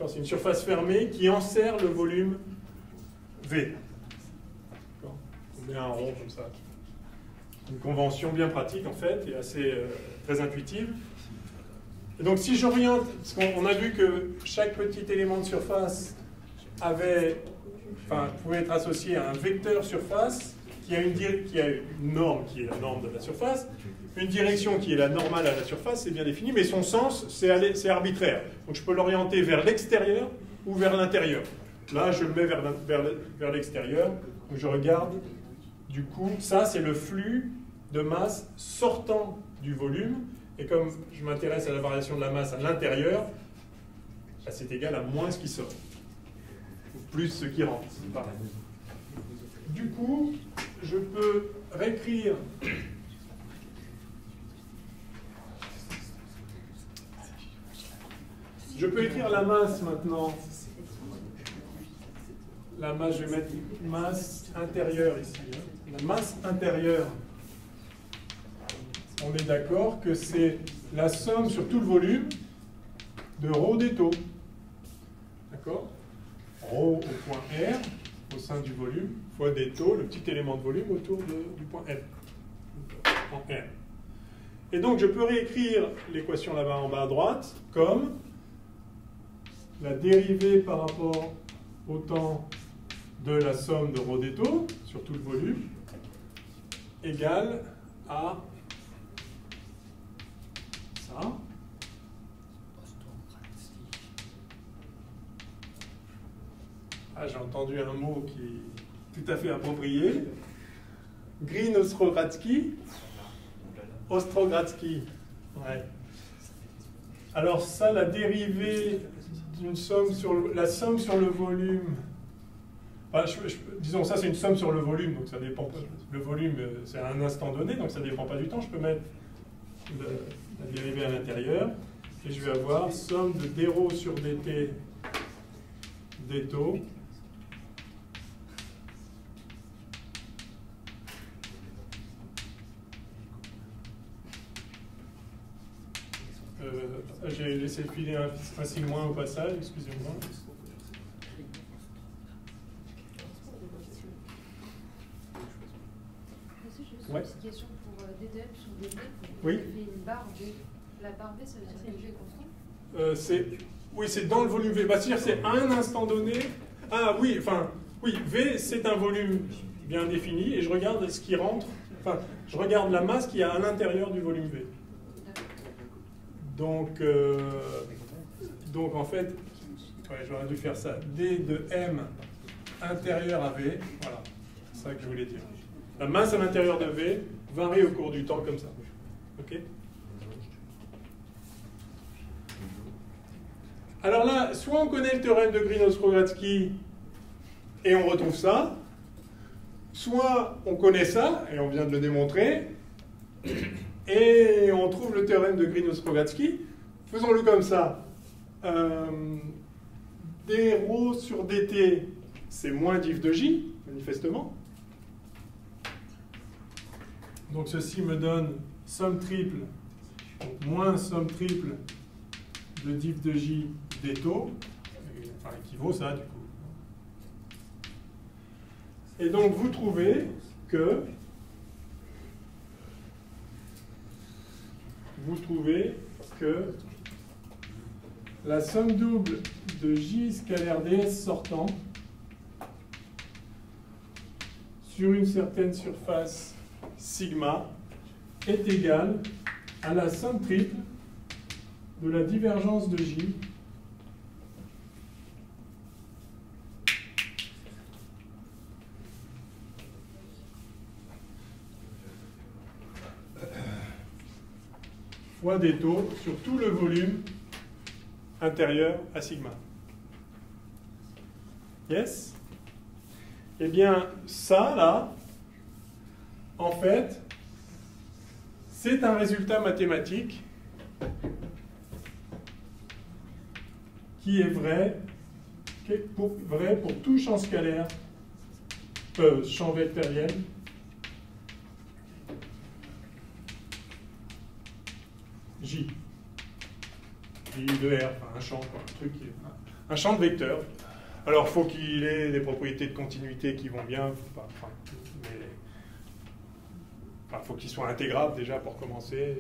Speaker 1: C'est une surface fermée qui enserre le volume V. On met un rond comme ça. une convention bien pratique en fait, et assez très intuitive. Et donc si j'oriente, parce qu'on a vu que chaque petit élément de surface pouvait être associé à un vecteur surface qui a une norme qui est la norme de la surface, une direction qui est la normale à la surface, c'est bien défini, mais son sens, c'est arbitraire. Donc je peux l'orienter vers l'extérieur ou vers l'intérieur. Là, je le mets vers l'extérieur. Donc je regarde, du coup, ça c'est le flux de masse sortant du volume. Et comme je m'intéresse à la variation de la masse à l'intérieur, c'est égal à moins ce qui sort, ou plus ce qui rentre. Du coup, je peux réécrire la masse maintenant. La masse, je vais mettre masse intérieure ici. La masse intérieure, on est d'accord que c'est la somme sur tout le volume de ρ des taux. D'accord? ρ au point R, au sein du volume, fois des taux, le petit élément de volume autour du point F, en R. Et donc je peux réécrire l'équation là-bas en bas à droite comme la dérivée par rapport au temps de la somme de ρ des taux sur tout le volume égale à ça. Ah, j'ai entendu un mot qui est tout à fait approprié. Green-Ostrogradsky. Ostrogradsky. Ouais. Alors ça, la dérivée d'une somme sur la somme sur le volume. Disons, ça c'est une somme sur le volume, donc ça dépend pas. Le volume, c'est à un instant donné, donc ça ne dépend pas du temps. Je peux mettre la dérivée à l'intérieur, et je vais avoir somme de dρ sur dt des taux j'ai laissé filer un signe moins au passage, excusez-moi.
Speaker 2: Ouais. Une question pour DDM sur DD.
Speaker 1: Oui.
Speaker 2: Il fait une barre V. La barre V, ça veut dire que V est constant?
Speaker 1: Oui, c'est dans le volume V. Bah, c'est-à-dire c'est à un instant donné. Ah oui, V, c'est un volume bien défini, et je regarde ce qui rentre. Enfin, je regarde la masse qui est à l'intérieur du volume V. Donc en fait, j'aurais dû faire ça. D de M intérieur à V. Voilà, c'est ça que je voulais dire. La masse à l'intérieur de V varie au cours du temps comme ça. Ok? Alors là, soit on connaît le théorème de Green-Ostrogradsky et on retrouve ça, soit on connaît ça, et on vient de le démontrer, et on trouve le théorème de Green-Ostrogradsky. Faisons-le comme ça. dρ sur dt, c'est moins diff de j, manifestement. Donc ceci me donne somme triple, donc moins somme triple de diff de j des taux, enfin équivaut ça du coup. Et donc vous trouvez que la somme double de j scalaire ds sortant sur une certaine surface sigma est égale à la somme triple de la divergence de j fois des taux sur tout le volume intérieur à sigma. Yes? Eh bien, ça, là, en fait, c'est un résultat mathématique qui est vrai pour tout champ scalaire, champ vectoriel, J. J de R, enfin un champ, quoi, un champ de vecteurs. Alors, il faut qu'il ait des propriétés de continuité qui vont bien, Enfin, faut qu'il soit intégrable déjà pour commencer.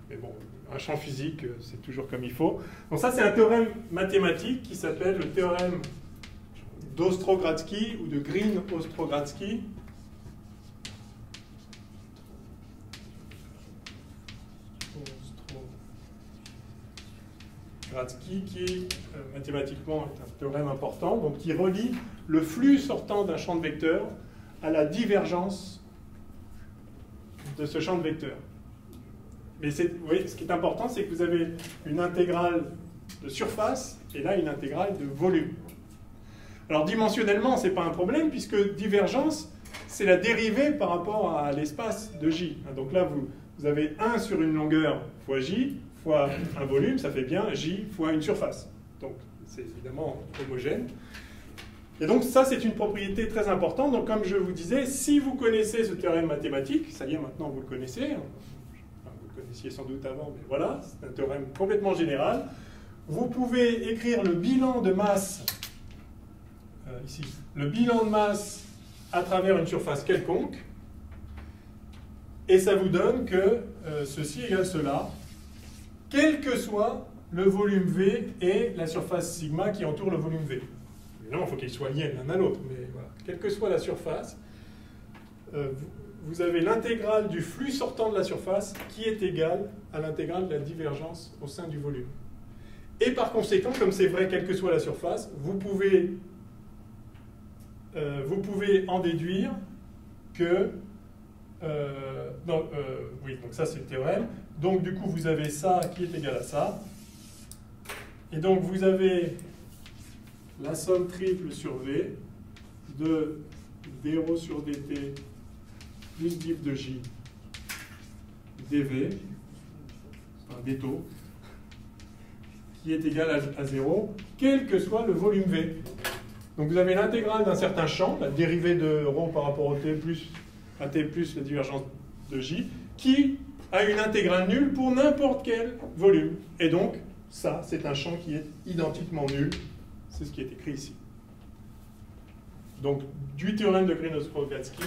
Speaker 1: Mais bon, un champ physique, c'est toujours comme il faut. Donc ça, c'est un théorème mathématique qui s'appelle le théorème d'Ostrogradsky ou de Green-Ostrogradsky. Qui mathématiquement est un théorème important, donc qui relie le flux sortant d'un champ de vecteurs à la divergence de ce champ de vecteurs. Mais vous voyez, ce qui est important, c'est que vous avez une intégrale de surface et là une intégrale de volume. Alors dimensionnellement, ce n'est pas un problème puisque divergence, c'est la dérivée par rapport à l'espace de J. Donc là, vous avez 1 sur une longueur fois J, fois un volume, ça fait bien J fois une surface. Donc c'est évidemment homogène. Et donc ça, c'est une propriété très importante. Donc comme je vous disais, si vous connaissez ce théorème mathématique, ça y est, maintenant vous le connaissez, enfin, vous le connaissiez sans doute avant, mais voilà, c'est un théorème complètement général. Vous pouvez écrire le bilan de masse, ici, le bilan de masse à travers une surface quelconque, et ça vous donne que ceci égale cela, quel que soit le volume V et la surface sigma qui entoure le volume V. Évidemment, il faut qu'ils soient liés l'un à l'autre, mais voilà. Quelle que soit la surface, vous avez l'intégrale du flux sortant de la surface qui est égale à l'intégrale de la divergence au sein du volume. Et par conséquent, comme c'est vrai quelle que soit la surface, vous pouvez en déduire que... oui, donc ça c'est le théorème. Donc du coup, vous avez ça qui est égal à ça. Et donc vous avez la somme triple sur V de d-rho sur dt plus div de J dV, enfin des taux, qui est égal à 0, quel que soit le volume V. Donc vous avez l'intégrale d'un certain champ, la dérivée de ρ par rapport au t plus à t plus la divergence de J, qui a une intégrale nulle pour n'importe quel volume. Et donc, ça, c'est un champ qui est identiquement nul. C'est ce qui est écrit ici. Donc, du théorème de Green-Ostrogradsky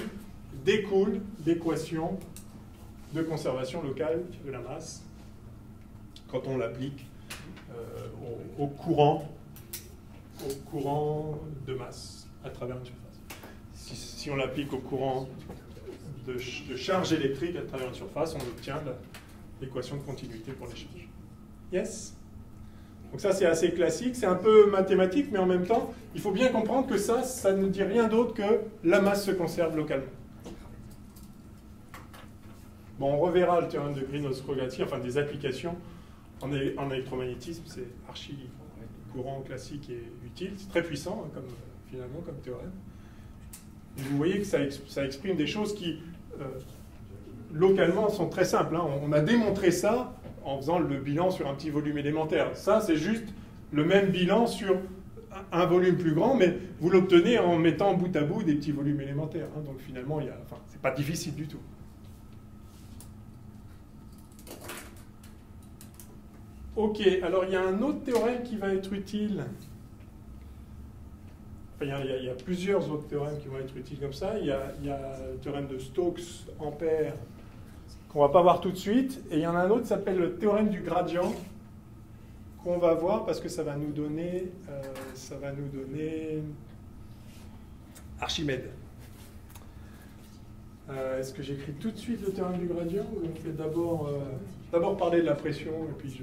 Speaker 1: découle l'équation de conservation locale de la masse quand on l'applique au courant de masse à travers une surface. Si on l'applique au courant de charge électrique à travers une surface, on obtient l'équation de continuité pour les charges. Yes? Donc ça, c'est assez classique, c'est un peu mathématique, mais en même temps, il faut bien comprendre que ça ne dit rien d'autre que la masse se conserve localement. Bon, on reverra le théorème de Green-Ostrogradsky, enfin des applications en électromagnétisme, c'est archi courant, classique et utile, c'est très puissant, hein, finalement, comme théorème. Et vous voyez que ça exprime des choses qui, localement, sont très simples. Hein. On a démontré ça en faisant le bilan sur un petit volume élémentaire. Ça, c'est juste le même bilan sur un volume plus grand, mais vous l'obtenez en mettant bout à bout des petits volumes élémentaires. Hein. Donc finalement, c'est pas difficile du tout. Ok, alors il y a un autre théorème qui va être utile. Enfin, il y a plusieurs autres théorèmes qui vont être utiles comme ça. Il y a le théorème de Stokes-Ampère qu'on ne va pas voir tout de suite. Et il y en a un autre qui s'appelle le théorème du gradient qu'on va voir parce que ça va nous donner Archimède. Est-ce que j'écris tout de suite le théorème du gradient ou on fait d'abord parler de la pression et puis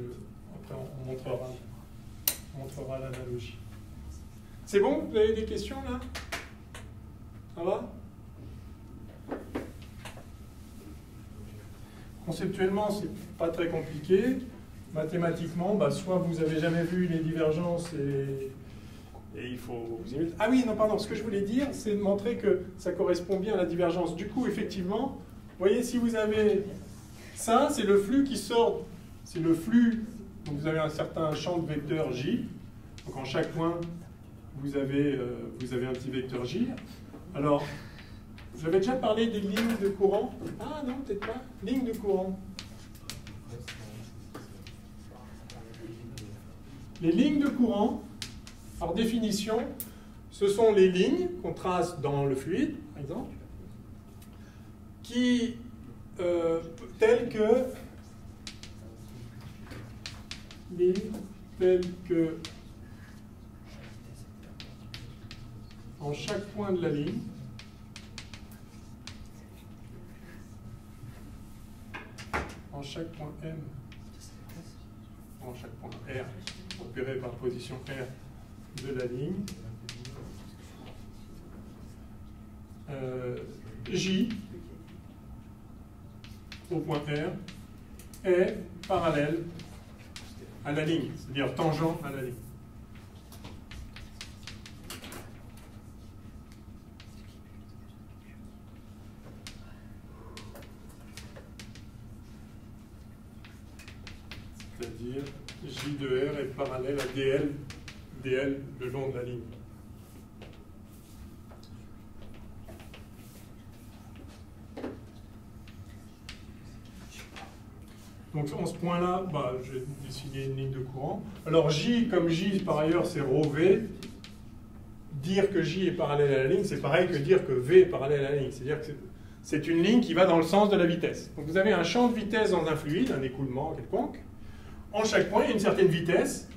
Speaker 1: après on montrera l'analogie. C'est bon? Vous avez des questions là? Ça va? Conceptuellement, c'est pas très compliqué. Mathématiquement, soit vous avez jamais vu les divergences et il faut vous imiter. Ah oui, non, pardon, ce que je voulais dire, c'est de montrer que ça correspond bien à la divergence. Du coup, effectivement, vous voyez, si vous avez ça, c'est le flux qui sort, c'est le flux, donc vous avez un certain champ de vecteur J, donc en chaque point, vous avez un petit vecteur J. Alors, j'avais déjà parlé des lignes de courant. Ah non, peut-être pas. Lignes de courant. Les lignes de courant, par définition, ce sont les lignes qu'on trace dans le fluide, par exemple, qui telle que en chaque point de la ligne, en chaque point M, en chaque point R, opéré par position R de la ligne, J au point R est parallèle à la ligne, c'est-à-dire tangent à la ligne. C'est-à-dire J de R est parallèle à DL le long de la ligne. Donc en ce point-là, je vais dessiner une ligne de courant. Alors J, comme J par ailleurs c'est ρV, dire que J est parallèle à la ligne, c'est pareil que dire que V est parallèle à la ligne. C'est-à-dire que c'est une ligne qui va dans le sens de la vitesse. Donc vous avez un champ de vitesse dans un fluide, un écoulement quelconque. En chaque point, il y a une certaine vitesse.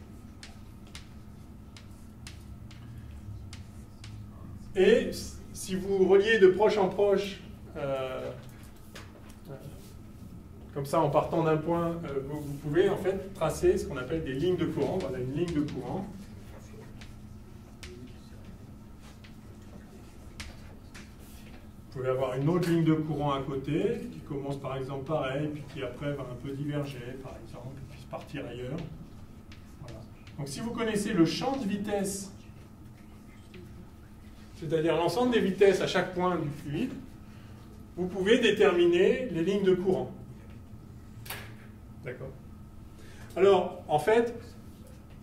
Speaker 1: Et si vous reliez de proche en proche, comme ça, en partant d'un point, vous pouvez en fait tracer ce qu'on appelle des lignes de courant. Voilà une ligne de courant. Vous pouvez avoir une autre ligne de courant à côté, qui commence par exemple pareil, puis qui après va un peu diverger, par exemple, puis partir ailleurs. Voilà. Donc si vous connaissez le champ de vitesse, c'est-à-dire l'ensemble des vitesses à chaque point du fluide, vous pouvez déterminer les lignes de courant. D'accord. Alors, en fait,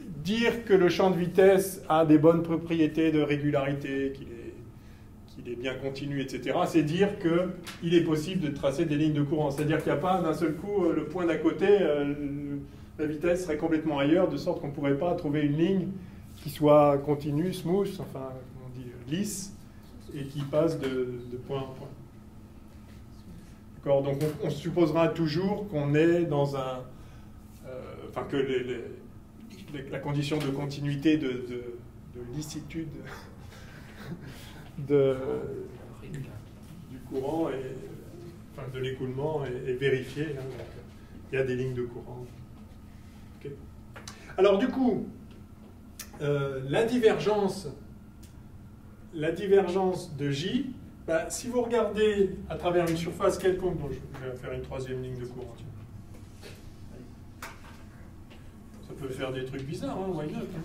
Speaker 1: dire que le champ de vitesse a des bonnes propriétés de régularité, qu'il est bien continu, etc., c'est dire qu'il est possible de tracer des lignes de courant. C'est-à-dire qu'il n'y a pas d'un seul coup le point d'à côté, la vitesse serait complètement ailleurs, de sorte qu'on ne pourrait pas trouver une ligne qui soit continue, smooth, enfin, on dit lisse, et qui passe de point en point. D'accord. Donc on supposera toujours qu'on est dans un... enfin que la condition de continuité, de lissitude du courant, enfin de l'écoulement est vérifiée. Hein, donc, il y a des lignes de courant. Okay. Alors du coup, la divergence de J, si vous regardez à travers une surface quelconque, donc je vais faire une troisième ligne de courant. Ça peut faire des trucs bizarres, hein, why not, hein.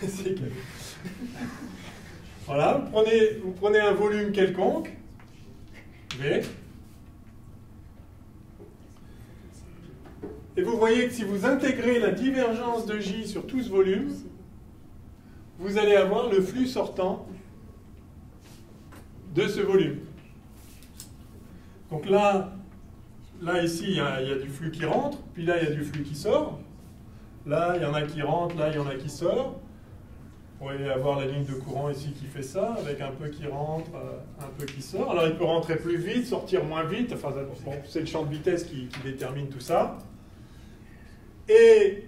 Speaker 1: C'est que... Voilà, vous prenez un volume quelconque, V, et vous voyez que si vous intégrez la divergence de J sur tout ce volume, vous allez avoir le flux sortant de ce volume. Donc là ici, il y a du flux qui rentre, puis là, il y a du flux qui sort. Là, il y en a qui rentrent, là, il y en a qui sortent. Vous pourriez avoir la ligne de courant ici qui fait ça, avec un peu qui rentre, un peu qui sort. Alors, il peut rentrer plus vite, sortir moins vite. Enfin, bon, c'est le champ de vitesse qui détermine tout ça. Et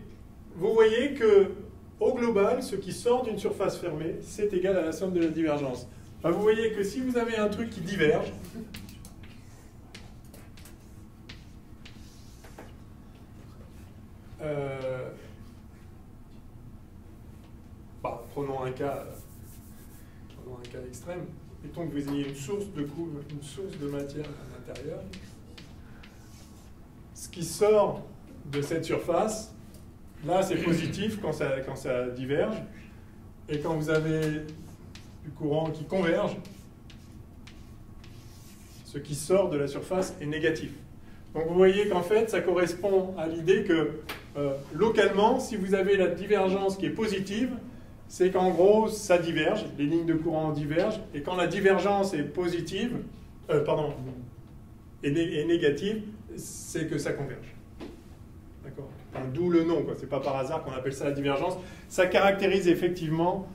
Speaker 1: vous voyez que, au global, ce qui sort d'une surface fermée, c'est égal à la somme de la divergence. Enfin, vous voyez que si vous avez un truc qui diverge, prenons un cas extrême. Mettons que vous ayez une source de matière à l'intérieur. Ce qui sort de cette surface, là c'est positif quand ça diverge, et quand vous avez du courant qui converge, ce qui sort de la surface est négatif. Donc vous voyez qu'en fait ça correspond à l'idée que localement, si vous avez la divergence qui est positive, c'est qu'en gros, ça diverge, les lignes de courant divergent, et quand la divergence est positive, est négative, c'est que ça converge. D'accord. D'où le nom, quoi. C'est pas par hasard qu'on appelle ça la divergence. Ça caractérise effectivement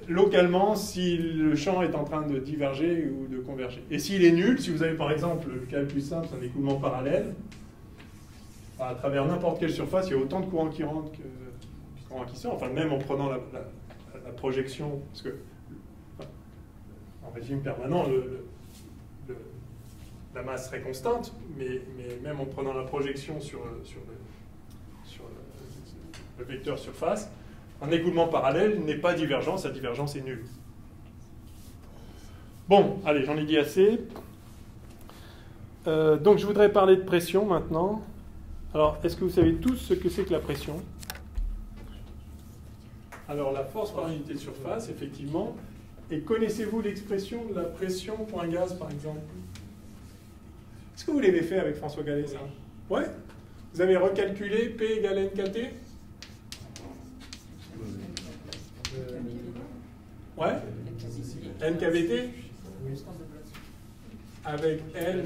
Speaker 1: localement si le champ est en train de diverger ou de converger. Et s'il est nul, si vous avez par exemple le cas le plus simple, c'est un écoulement parallèle, à travers n'importe quelle surface, il y a autant de courants qui rentrent que de courants qui sortent, enfin même en prenant la projection, parce que en régime permanent, la masse serait constante, mais même en prenant la projection sur le vecteur surface, un écoulement parallèle n'est pas divergent, sa divergence est nulle. Bon, allez, j'en ai dit assez. Donc je voudrais parler de pression maintenant. Alors, est-ce que vous savez tous ce que c'est que la pression? Alors, la force par unité de surface, effectivement. Et connaissez-vous l'expression de la pression point gaz, par exemple? Est-ce que vous l'avez fait avec François Gallet, ça? Ouais? Vous avez recalculé P égale NKT? Ouais? NKVT? Avec N,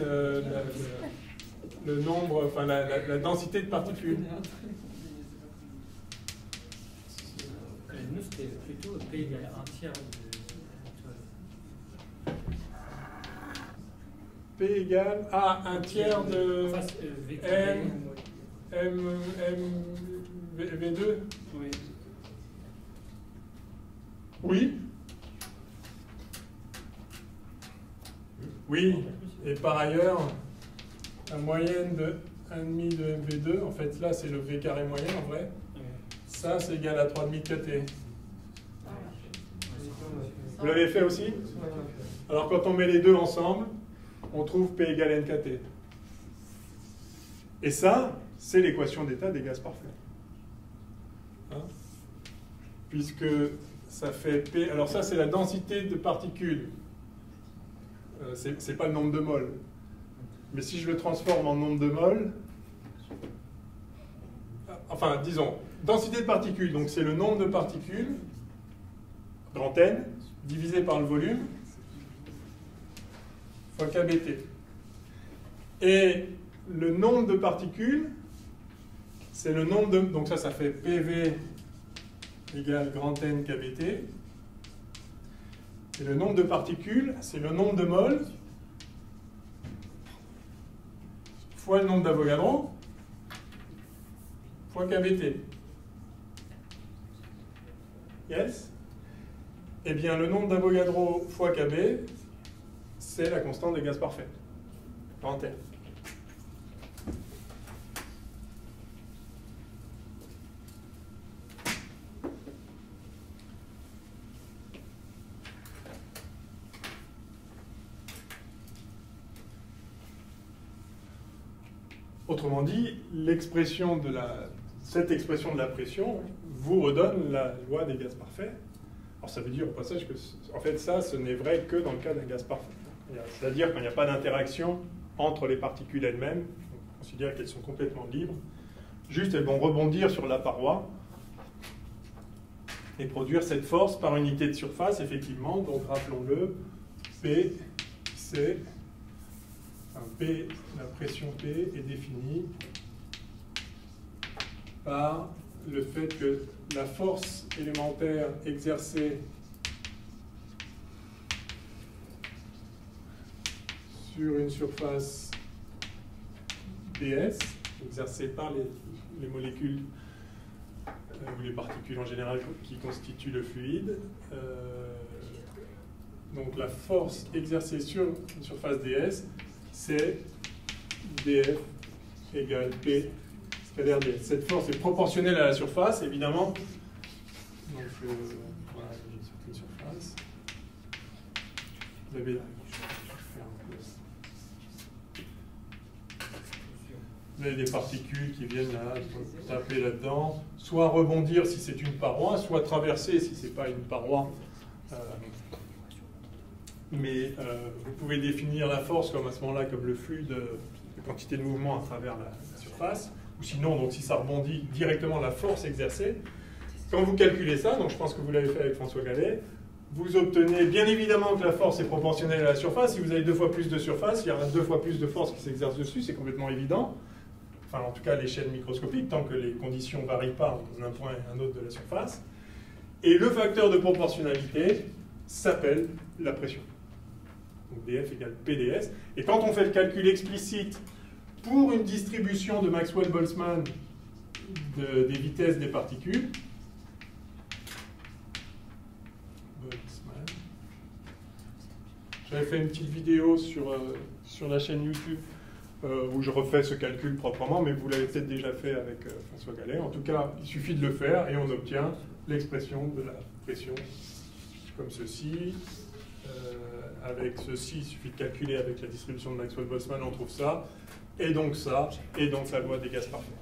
Speaker 1: le nombre, enfin la densité de particules.
Speaker 4: Nous, c'était plutôt P égale un tiers de...
Speaker 1: P égale à un tiers de M, V2?
Speaker 4: Oui.
Speaker 1: Oui? Oui, et par ailleurs, la moyenne de 1,5 de MV2, en fait là c'est le V carré moyen en vrai, ça c'est égal à 3,5 KT. Vous l'avez fait aussi? Alors quand on met les deux ensemble, on trouve P égale NKT. Et ça, c'est l'équation d'état des gaz parfaits. Hein? Puisque ça fait P... Alors ça c'est la densité de particules. C'est pas le nombre de moles. Mais si je le transforme en nombre de moles, enfin, disons, densité de particules, donc c'est le nombre de particules, grand N, divisé par le volume, fois KBT. Et le nombre de particules, c'est le nombre de... Donc ça fait PV égale grand N KBT. Et le nombre de particules, c'est le nombre de moles fois le nombre d'Avogadro fois KBT. Yes? Eh bien, le nombre d'Avogadro fois KB, c'est la constante des gaz parfaits. Grand N. Autrement dit, cette expression de la pression vous redonne la loi des gaz parfaits. Alors ça veut dire au passage que, en fait, ça, ce n'est vrai que dans le cas d'un gaz parfait. C'est-à-dire quand il n'y a pas d'interaction entre les particules elles-mêmes, on considère qu'elles sont complètement libres. Juste, elles vont rebondir sur la paroi et produire cette force par unité de surface, effectivement. Donc rappelons-le, P, c'est... P, la pression P est définie par le fait que la force élémentaire exercée sur une surface ds, exercée par les molécules ou les particules en général qui constituent le fluide, donc la force exercée sur une surface ds, c'est dF égale P scalaire ds. Cette force est proportionnelle à la surface, évidemment. Donc, voilà, j'ai une certaine surface. Vous avez des particules qui viennent là, taper là-dedans, soit rebondir si c'est une paroi, soit traverser si ce n'est pas une paroi. Mais vous pouvez définir la force comme à ce moment-là comme le flux de quantité de mouvement à travers la surface, ou sinon, donc, si ça rebondit directement la force exercée. Quand vous calculez ça, donc je pense que vous l'avez fait avec François Gallet, vous obtenez bien évidemment que la force est proportionnelle à la surface. Si vous avez 2 fois plus de surface, il y aura 2 fois plus de force qui s'exerce dessus, c'est complètement évident. Enfin, en tout cas à l'échelle microscopique, tant que les conditions ne varient pas d'un point à un autre de la surface. Et le facteur de proportionnalité s'appelle la pression. Donc dF égale PdS. Et quand on fait le calcul explicite pour une distribution de Maxwell-Boltzmann des vitesses des particules, j'avais fait une petite vidéo sur la chaîne YouTube où je refais ce calcul proprement, mais vous l'avez peut-être déjà fait avec François Gallet. En tout cas, il suffit de le faire et on obtient l'expression de la pression comme ceci. Avec ceci, il suffit de calculer avec la distribution de Maxwell-Boltzmann, on trouve ça, et donc la loi des gaz parfaits.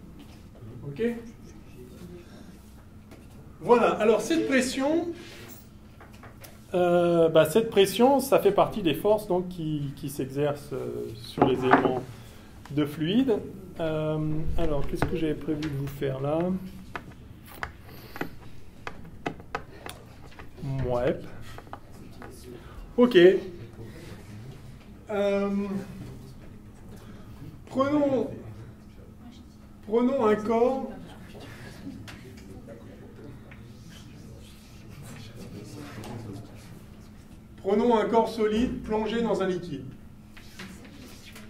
Speaker 1: Ok? Voilà, alors cette pression, ça fait partie des forces donc, qui s'exercent sur les éléments de fluide. Alors, qu'est-ce que j'avais prévu de vous faire là? Ouais. Ok. Prenons un corps. Prenons un corps solide plongé dans un liquide.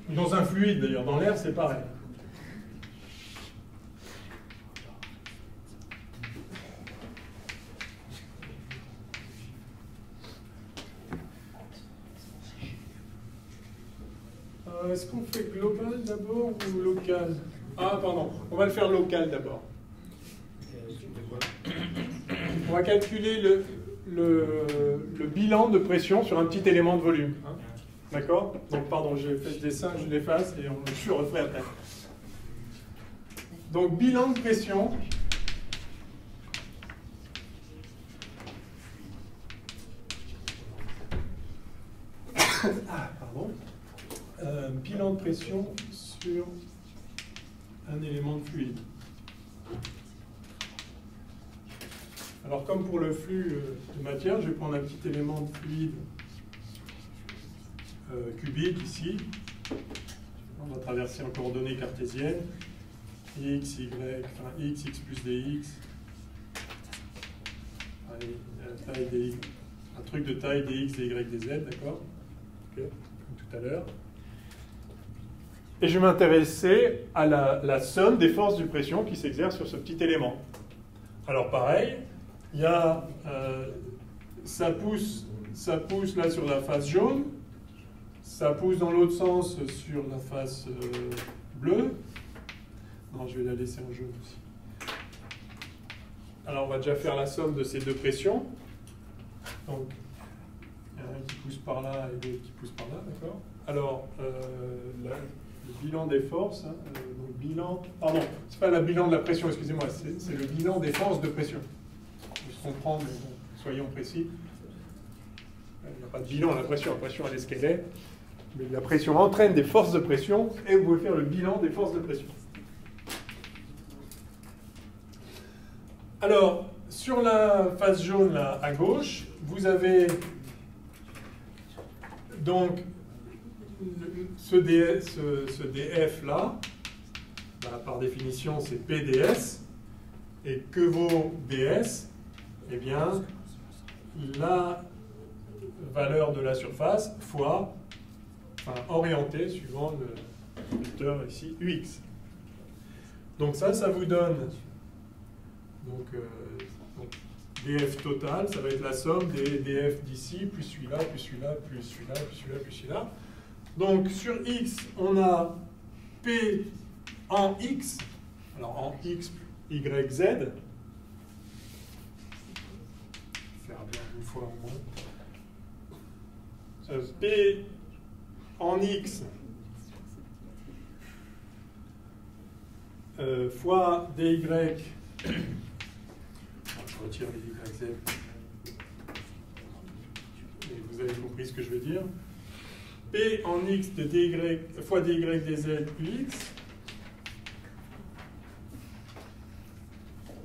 Speaker 1: Dans un fluide d'ailleurs, dans l'air c'est pareil. Est-ce qu'on fait global d'abord ou local? Ah pardon, on va le faire local d'abord. On va calculer le bilan de pression sur un petit élément de volume. Hein. D'accord? Donc pardon, j'ai fait ce dessin, je l'efface et je referai après. Donc bilan de pression. Pardon. Bilan de pression sur un élément de fluide. Alors comme pour le flux de matière, je vais prendre un petit élément de fluide cubique ici. On va traverser en coordonnées cartésiennes. X, Y, enfin X, X plus dx. Allez, un truc de taille dx, dy, dz, d'accord? Okay, comme tout à l'heure. Et je vais m'intéresser à la somme des forces de pression qui s'exercent sur ce petit élément. Alors pareil, il y a, ça pousse là sur la face jaune, ça pousse dans l'autre sens sur la face bleue. Non, je vais la laisser en jaune aussi. Alors on va déjà faire la somme de ces deux pressions. Donc, il y en a un qui pousse par là et l'autre qui pousse par là, d'accord? Alors, le bilan des forces, hein, donc bilan, pardon, c'est pas le bilan de la pression, excusez-moi, c'est le bilan des forces de pression. Il faut se comprendre, mais bon, soyons précis. Il n'y a pas de bilan à la pression elle est ce qu'elle est, mais la pression entraîne des forces de pression et vous pouvez faire le bilan des forces de pression. Alors, sur la face jaune là, à gauche, vous avez donc ce df là, bah, par définition c'est PdS, et que vaut ds? Eh bien, la valeur de la surface fois, enfin orientée suivant le vecteur ici, ux. Donc ça vous donne donc df total, ça va être la somme des df d'ici, plus celui-là, plus celui-là, plus celui-là, plus celui-là, plus celui-là. Donc sur x, on a P en x, alors en x, y, z, faire bien une fois au moins. P en x fois dy, je retire les yz, et vous avez compris ce que je veux dire. P en x de dy, fois dy dz plus x.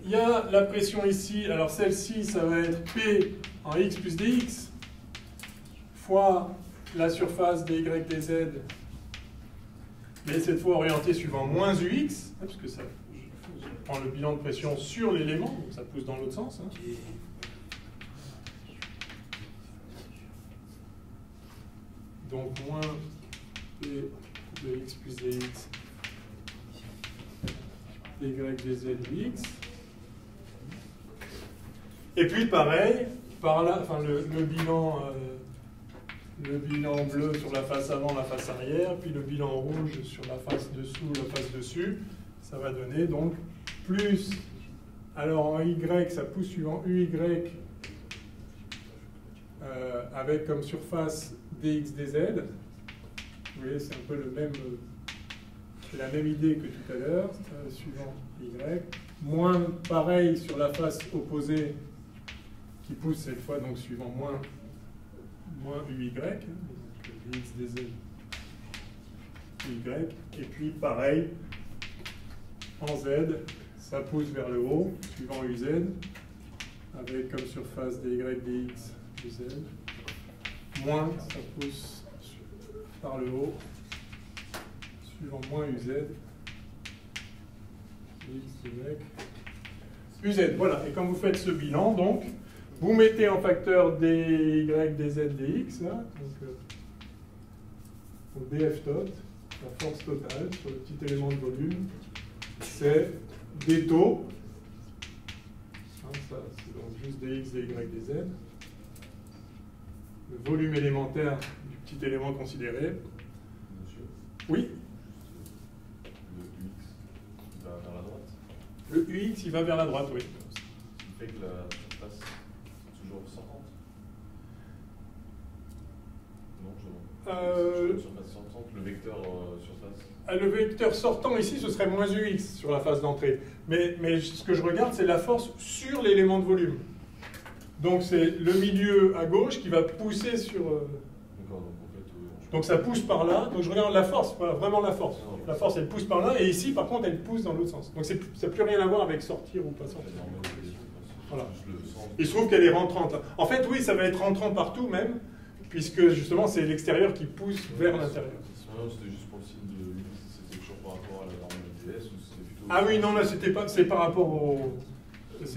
Speaker 1: Il y a la pression ici, alors celle-ci, ça va être P en x plus dx fois la surface dy dz, mais cette fois orientée suivant moins ux, parce que ça, je prends le bilan de pression sur l'élément, donc ça pousse dans l'autre sens. Hein. donc moins P de x plus dx dy dz de x. Et puis pareil, par là, enfin le bilan bleu sur la face avant, la face arrière, puis le bilan rouge sur la face dessous, la face dessus, ça va donner donc plus, alors en y, ça pousse suivant uy, avec comme surface dx dz. Vous voyez, c'est un peu c'est la même idée que tout à l'heure, suivant y. Moins pareil sur la face opposée, qui pousse cette fois donc suivant moins uy, donc dx dz uy, et puis pareil en z, ça pousse vers le haut, suivant uz, avec comme surface dy dx dz, moins ça pousse par le haut, suivant moins uz, uz. Voilà, et quand vous faites ce bilan, donc, vous mettez en facteur dy, dz, dx, là, donc df tot, la force totale sur le petit élément de volume, c'est d taux, ça c'est donc juste dx, dy, dz, le volume élémentaire du petit élément considéré.
Speaker 3: Monsieur,
Speaker 1: Oui.
Speaker 3: le ux il va vers la droite.
Speaker 1: Le ux, il va vers la droite, oui.
Speaker 3: Ce qui fait que la surface est toujours sortante. Non, je surface sortante, le vecteur surface.
Speaker 1: Le vecteur sortant ici, ce serait moins ux sur la face d'entrée. Mais ce que je regarde, c'est la force sur l'élément de volume. Donc c'est le milieu à gauche qui va pousser sur...
Speaker 3: D'accord, donc en fait...
Speaker 1: Donc ça pousse par là. Donc je regarde la force, voilà, vraiment la force. La force, elle pousse par là. Et ici, par contre, elle pousse dans l'autre sens. Donc ça n'a plus rien à voir avec sortir ou pas sortir. Voilà. Il se trouve qu'elle est rentrante. En fait, oui, ça va être rentrant partout même, puisque justement, c'est l'extérieur qui pousse vers l'intérieur.
Speaker 3: C'était juste pour le signe de limite, c'était toujours par rapport à la norme DS ou c'était plutôt...
Speaker 1: Ah oui, non, là, c'est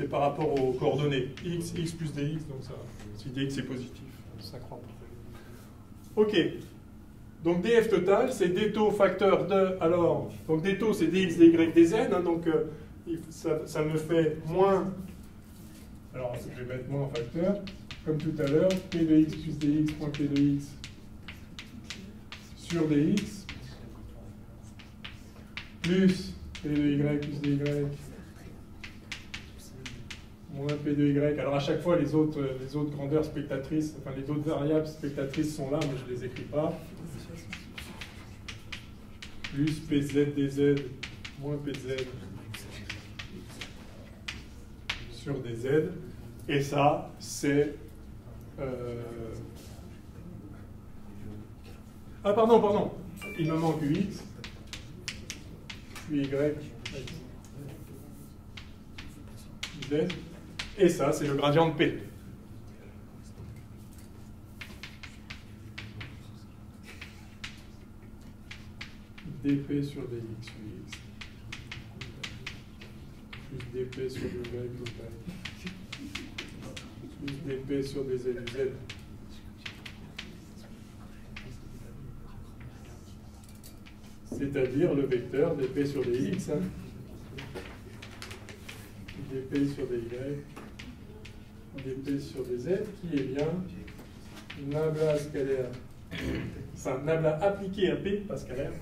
Speaker 1: par rapport aux coordonnées. X plus dx, donc ça, si dx est positif, ça croît pas. Ok. Donc df total, c'est d taux facteur de... Alors, donc d taux, c'est dx, dy, dz, hein, donc ça me fait moins... Alors, je vais mettre moins en facteur, comme tout à l'heure, p de x plus dx moins p de x sur dx, plus p de y plus dy moins p de y. Alors à chaque fois, les autres grandeurs spectatrices, enfin les autres variables spectatrices sont là, mais je ne les écris pas. Plus pz dz moins pz sur dz. Et ça, c'est... Ah, pardon. Il me manque ux, puis y, z. Et ça, c'est le gradient de P. dp sur dx, plus dp sur dy, plus dp sur dz, z. C'est-à-dire le vecteur dp sur dx, hein. dp sur dy, dp sur dz, qui est bien nabla scalaire, enfin nabla appliqué à p, pas scalaire,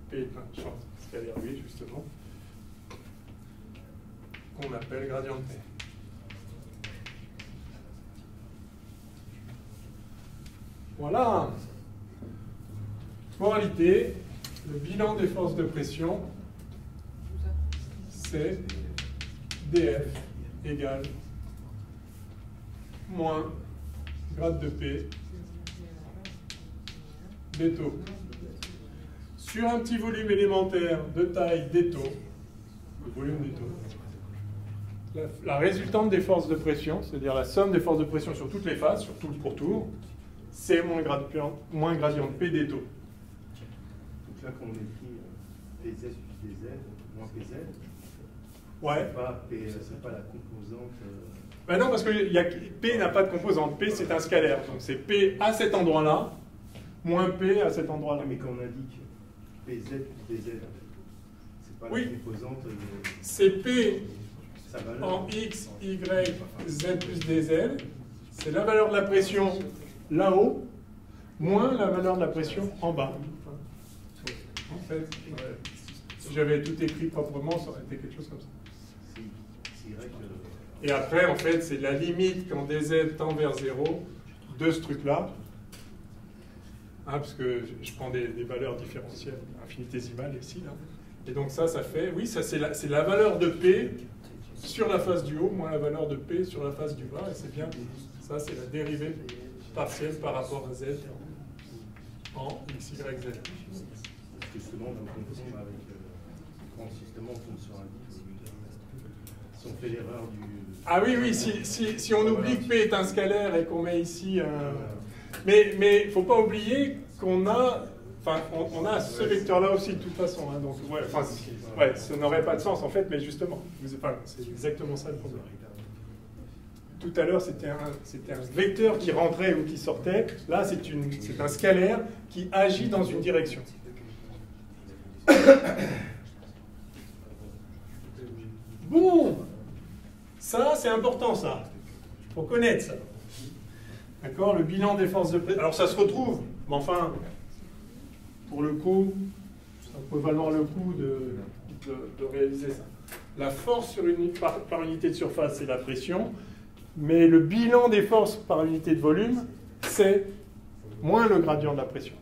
Speaker 1: p est un champ scalaire, oui, justement, qu'on appelle gradient de p. Voilà. Moralité, le bilan des forces de pression, c'est df égale moins grade de P d taux. Sur un petit volume élémentaire de taille d taux, le volume d taux, la résultante des forces de pression, c'est-à-dire la somme des forces de pression sur toutes les faces, sur tout le pourtour, c'est moins gradient de P d taux.
Speaker 5: Donc là, quand on écrit PZ plus DZ, moins PZ,
Speaker 1: ouais.
Speaker 5: C'est pas la composante.
Speaker 1: Ben non, parce que P n'a pas de composante. P, c'est un scalaire. Donc c'est P à cet endroit-là, moins P à cet endroit-là.
Speaker 5: Mais quand on indique PZ plus DZ, c'est pas
Speaker 1: Oui.
Speaker 5: la composante
Speaker 1: C'est P
Speaker 5: sa valeur.
Speaker 1: en X, Y, Z plus DZ. C'est la valeur de la pression là-haut, moins la valeur de la pression en bas. En fait, si j'avais tout écrit proprement, ça aurait été quelque chose comme ça.
Speaker 5: C'est Y.
Speaker 1: Et après, en fait, c'est la limite quand DZ tend vers 0 de ce truc-là. Hein, parce que je prends des valeurs différentielles infinitésimales ici. Là. Et donc ça fait, oui, ça c'est la valeur de P sur la face du haut, moins la valeur de P sur la face du bas. Et c'est bien, ça c'est la dérivée partielle par rapport à Z en X, Y, Z.
Speaker 5: Parce que souvent, on confond avec, quand justement on tombe sur un dit, si on fait l'erreur du...
Speaker 1: Ah oui, oui, si on oublie que P est un scalaire et qu'on met ici un... Mais il ne faut pas oublier qu'on a... Enfin, on a ce vecteur-là aussi de toute façon. Hein, donc, ouais, ça n'aurait pas de sens en fait, mais justement, c'est exactement ça le problème. Tout à l'heure, c'était un vecteur qui rentrait ou qui sortait. Là, c'est un scalaire qui agit dans une direction. Bon, ça, c'est important, ça. Il faut connaître ça. D'accord, le bilan des forces de pression. Alors, ça se retrouve, mais enfin, pour le coup, ça peut valoir le coup de réaliser ça. La force par unité de surface, c'est la pression, mais le bilan des forces par unité de volume, c'est moins le gradient de la pression.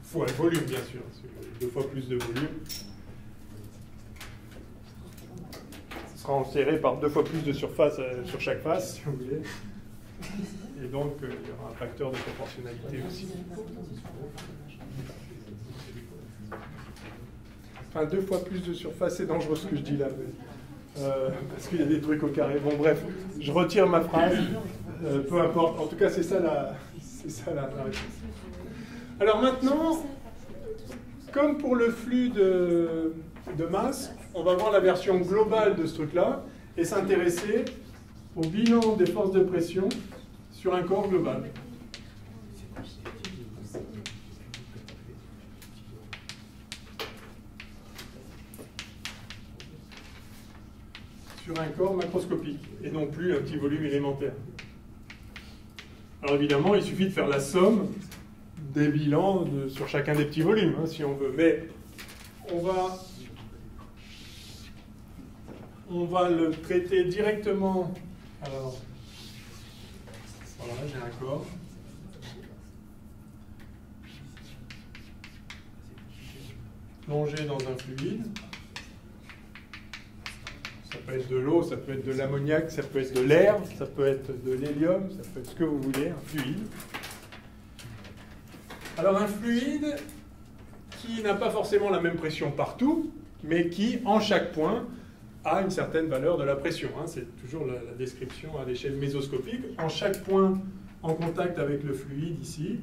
Speaker 1: Fois le volume, bien sûr, c'est 2 fois plus de volume. Ce sera enserré par 2 fois plus de surface sur chaque face, si vous voulez. Et donc, il y aura un facteur de proportionnalité aussi. Enfin, 2 fois plus de surface, c'est dangereux ce que je dis là. Parce qu'il y a des trucs au carré. Bon, bref, je retire ma phrase. Peu importe. En tout cas, c'est ça la réponse. Alors maintenant, comme pour le flux de masse, on va voir la version globale de ce truc-là et s'intéresser au bilan des forces de pression sur un corps global. Sur un corps macroscopique et non plus un petit volume élémentaire. Alors évidemment, il suffit de faire la somme des bilans sur chacun des petits volumes, hein, si on veut. Mais on va le traiter directement. Alors, voilà, j'ai un corps. Plongé dans un fluide. Ça peut être de l'eau, ça peut être de l'ammoniac, ça peut être de l'air, ça peut être de l'hélium, ça peut être ce que vous voulez, un fluide. Alors un fluide qui n'a pas forcément la même pression partout, mais qui, en chaque point, a une certaine valeur de la pression. Hein. C'est toujours la description à l'échelle mésoscopique. En chaque point en contact avec le fluide ici,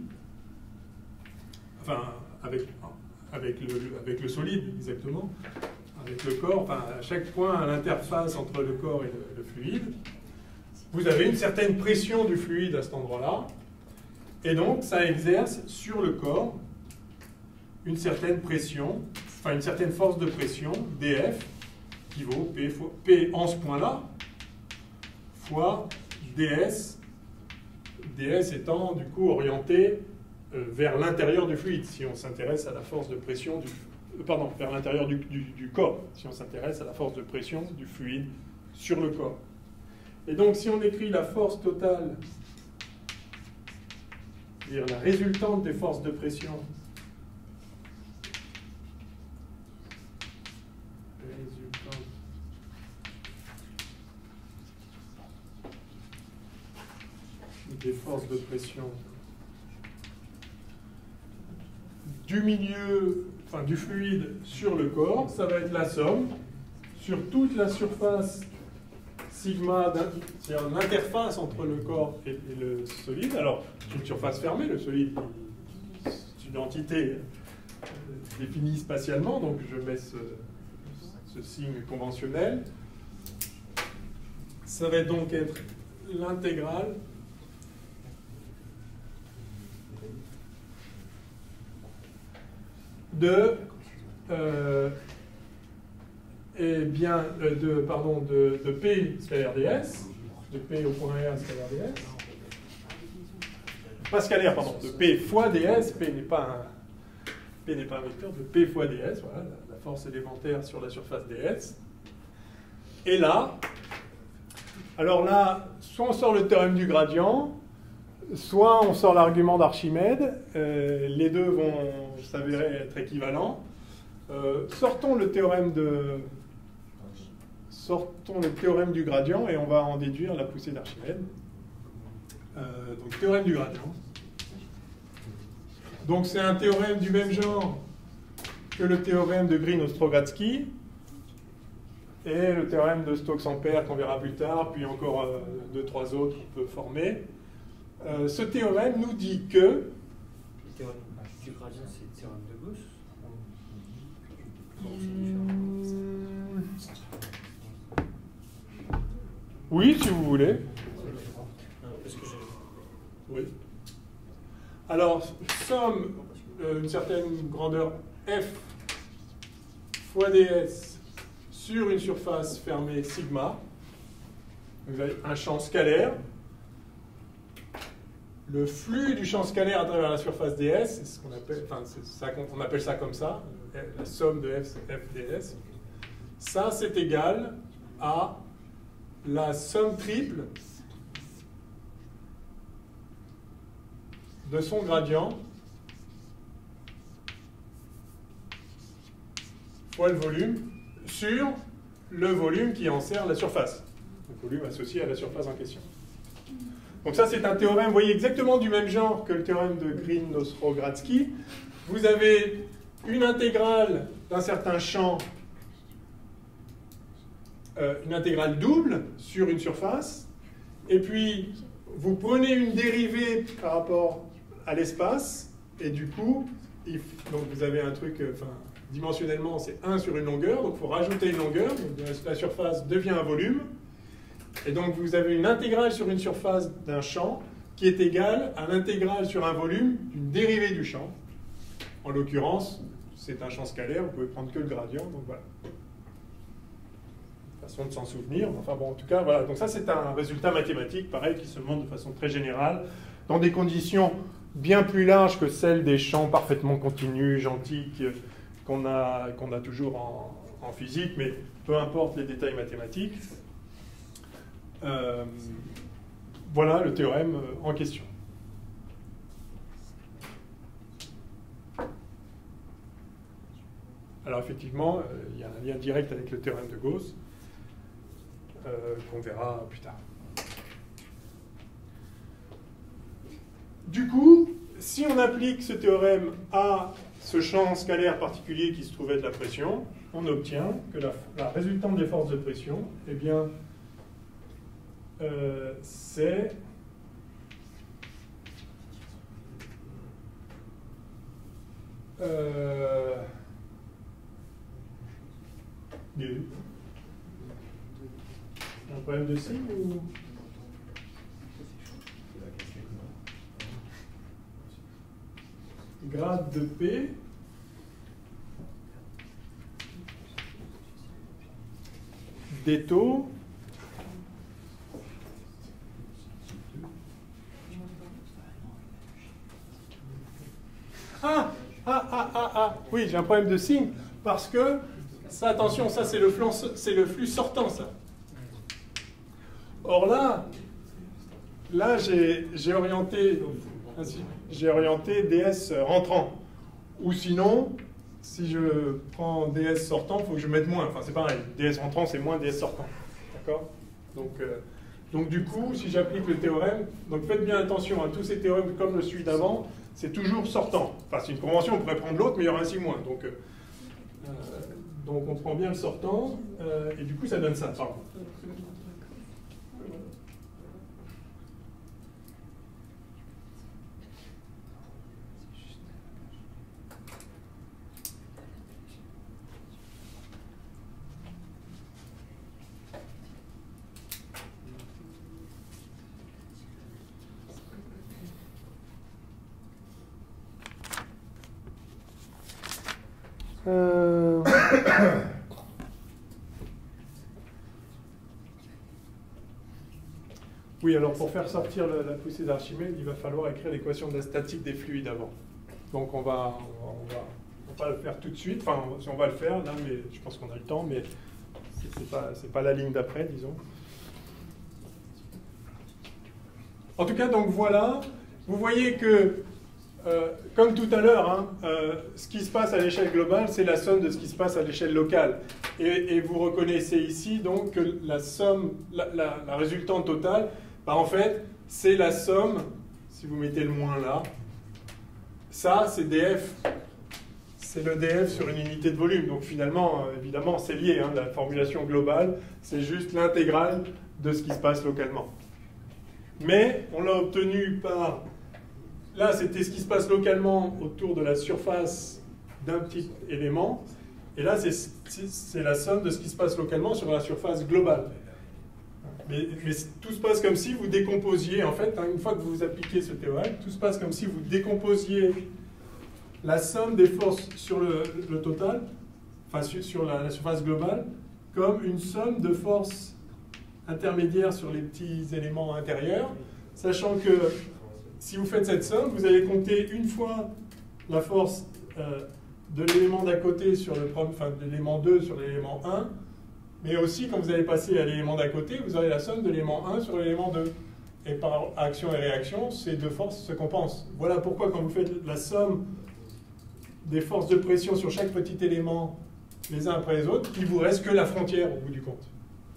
Speaker 1: enfin avec le solide exactement, avec le corps, enfin à chaque point à l'interface entre le corps et le fluide, vous avez une certaine pression du fluide à cet endroit-là, et donc ça exerce sur le corps une certaine pression, enfin une certaine force de pression, dF, qui vaut P en ce point-là, fois ds, ds étant du coup orienté vers l'intérieur du fluide, si on s'intéresse à la force de pression vers l'intérieur du corps, si on s'intéresse à la force de pression du fluide sur le corps. Et donc si on écrit la force totale, c'est-à-dire la résultante des forces de pression, des forces de pression du milieu, enfin du fluide sur le corps, ça va être la somme sur toute la surface sigma, c'est-à-dire l'interface entre le corps et le solide. Alors, c'est une surface fermée, le solide, c'est une entité définie spatialement, donc je mets ce signe conventionnel. Ça va donc être l'intégrale de P scalaire ds, de P au point R scalaire ds, pas scalaire, pardon, de P fois ds, P n'est pas un vecteur, de P fois ds, voilà, la force élémentaire sur la surface ds. Et là, alors là, soit on sort le théorème du gradient, soit on sort l'argument d'Archimède, les deux vont s'avérer être équivalents. Sortons le théorème du gradient et on va en déduire la poussée d'Archimède. Donc théorème du gradient. Donc c'est un théorème du même genre que le théorème de Green-Ostrogradsky et le théorème de Stokes-Ampère qu'on verra plus tard, puis encore 2-3 autres qu'on peut former. Ce théorème nous dit que...
Speaker 4: Le théorème du gradient, c'est le théorème de Gauss.
Speaker 1: Oui, si vous voulez.
Speaker 4: Parce que
Speaker 1: oui. Alors, somme une certaine grandeur f fois ds sur une surface fermée sigma. Vous avez un champ scalaire. Le flux du champ scalaire à travers la surface ds, c'est ce qu'on appelle, on appelle ça comme ça, la somme de f ds. Ça, c'est égal à la somme triple de son gradient fois le volume sur le volume qui enserre la surface. Le volume associé à la surface en question. Donc ça, c'est un théorème, vous voyez, exactement du même genre que le théorème de Green-Ostrogradsky. Vous avez une intégrale d'un certain champ, une intégrale double sur une surface, et puis vous prenez une dérivée par rapport à l'espace, et du coup, donc vous avez un truc, dimensionnellement, c'est 1 sur une longueur, donc il faut rajouter une longueur, donc la surface devient un volume, et donc vous avez une intégrale sur une surface d'un champ qui est égale à l'intégrale sur un volume d'une dérivée du champ. En l'occurrence, c'est un champ scalaire, vous pouvez prendre que le gradient, donc voilà. Façon de s'en souvenir, enfin bon, en tout cas, voilà. Donc ça, c'est un résultat mathématique, pareil, qui se montre de façon très générale, dans des conditions bien plus larges que celles des champs parfaitement continus, gentiques, qu'on a toujours en physique, mais peu importe les détails mathématiques. Voilà le théorème en question. Alors effectivement, il y a un lien direct avec le théorème de Gauss, qu'on verra plus tard. Du coup, si on applique ce théorème à ce champ scalaire particulier qui se trouve être la pression, on obtient que la résultante des forces de pression, eh bien, c'est un problème de signe ou... Grade de P des taux oui, j'ai un problème de signe parce que ça, attention, ça c'est le flux sortant, ça. Or là j'ai orienté ds rentrant. Ou sinon, si je prends ds sortant, il faut que je mette moins. Enfin, c'est pareil, ds rentrant, c'est moins ds sortant. D'accord ? Donc du coup, si j'applique le théorème, donc faites bien attention à tous ces théorèmes comme le celui d'avant, c'est toujours sortant. Enfin, c'est une convention, on pourrait prendre l'autre, mais il y aura un signe moins. Donc on prend bien le sortant, et du coup, ça donne ça. Pardon. Oui, alors pour faire sortir la poussée d'Archimède, il va falloir écrire l'équation de la statique des fluides avant. Donc on va le faire tout de suite. Enfin, on va le faire là, mais je pense qu'on a le temps, mais c'est pas la ligne d'après, disons. En tout cas, donc voilà. Vous voyez que, comme tout à l'heure, hein, ce qui se passe à l'échelle globale, c'est la somme de ce qui se passe à l'échelle locale. Et vous reconnaissez ici donc que la somme, la résultante totale, bah, en fait, c'est la somme, si vous mettez le moins là, ça c'est df, c'est le df sur une unité de volume. Donc finalement, évidemment, c'est lié, hein, la formulation globale, c'est juste l'intégrale de ce qui se passe localement. Mais on l'a obtenu par... Là, c'était ce qui se passe localement autour de la surface d'un petit élément. Et là, c'est la somme de ce qui se passe localement sur la surface globale. Mais tout se passe comme si vous décomposiez, en fait, hein, une fois que vous appliquez ce théorème, tout se passe comme si vous décomposiez la somme des forces sur le total, enfin sur la surface globale, comme une somme de forces intermédiaires sur les petits éléments intérieurs, sachant que si vous faites cette somme, vous allez compter une fois la force de l'élément d'à côté sur de l'élément 2 sur l'élément 1, mais aussi quand vous allez passer à l'élément d'à côté, vous aurez la somme de l'élément 1 sur l'élément 2. Et par action et réaction, ces deux forces se compensent. Voilà pourquoi quand vous faites la somme des forces de pression sur chaque petit élément les uns après les autres, il ne vous reste que la frontière au bout du compte.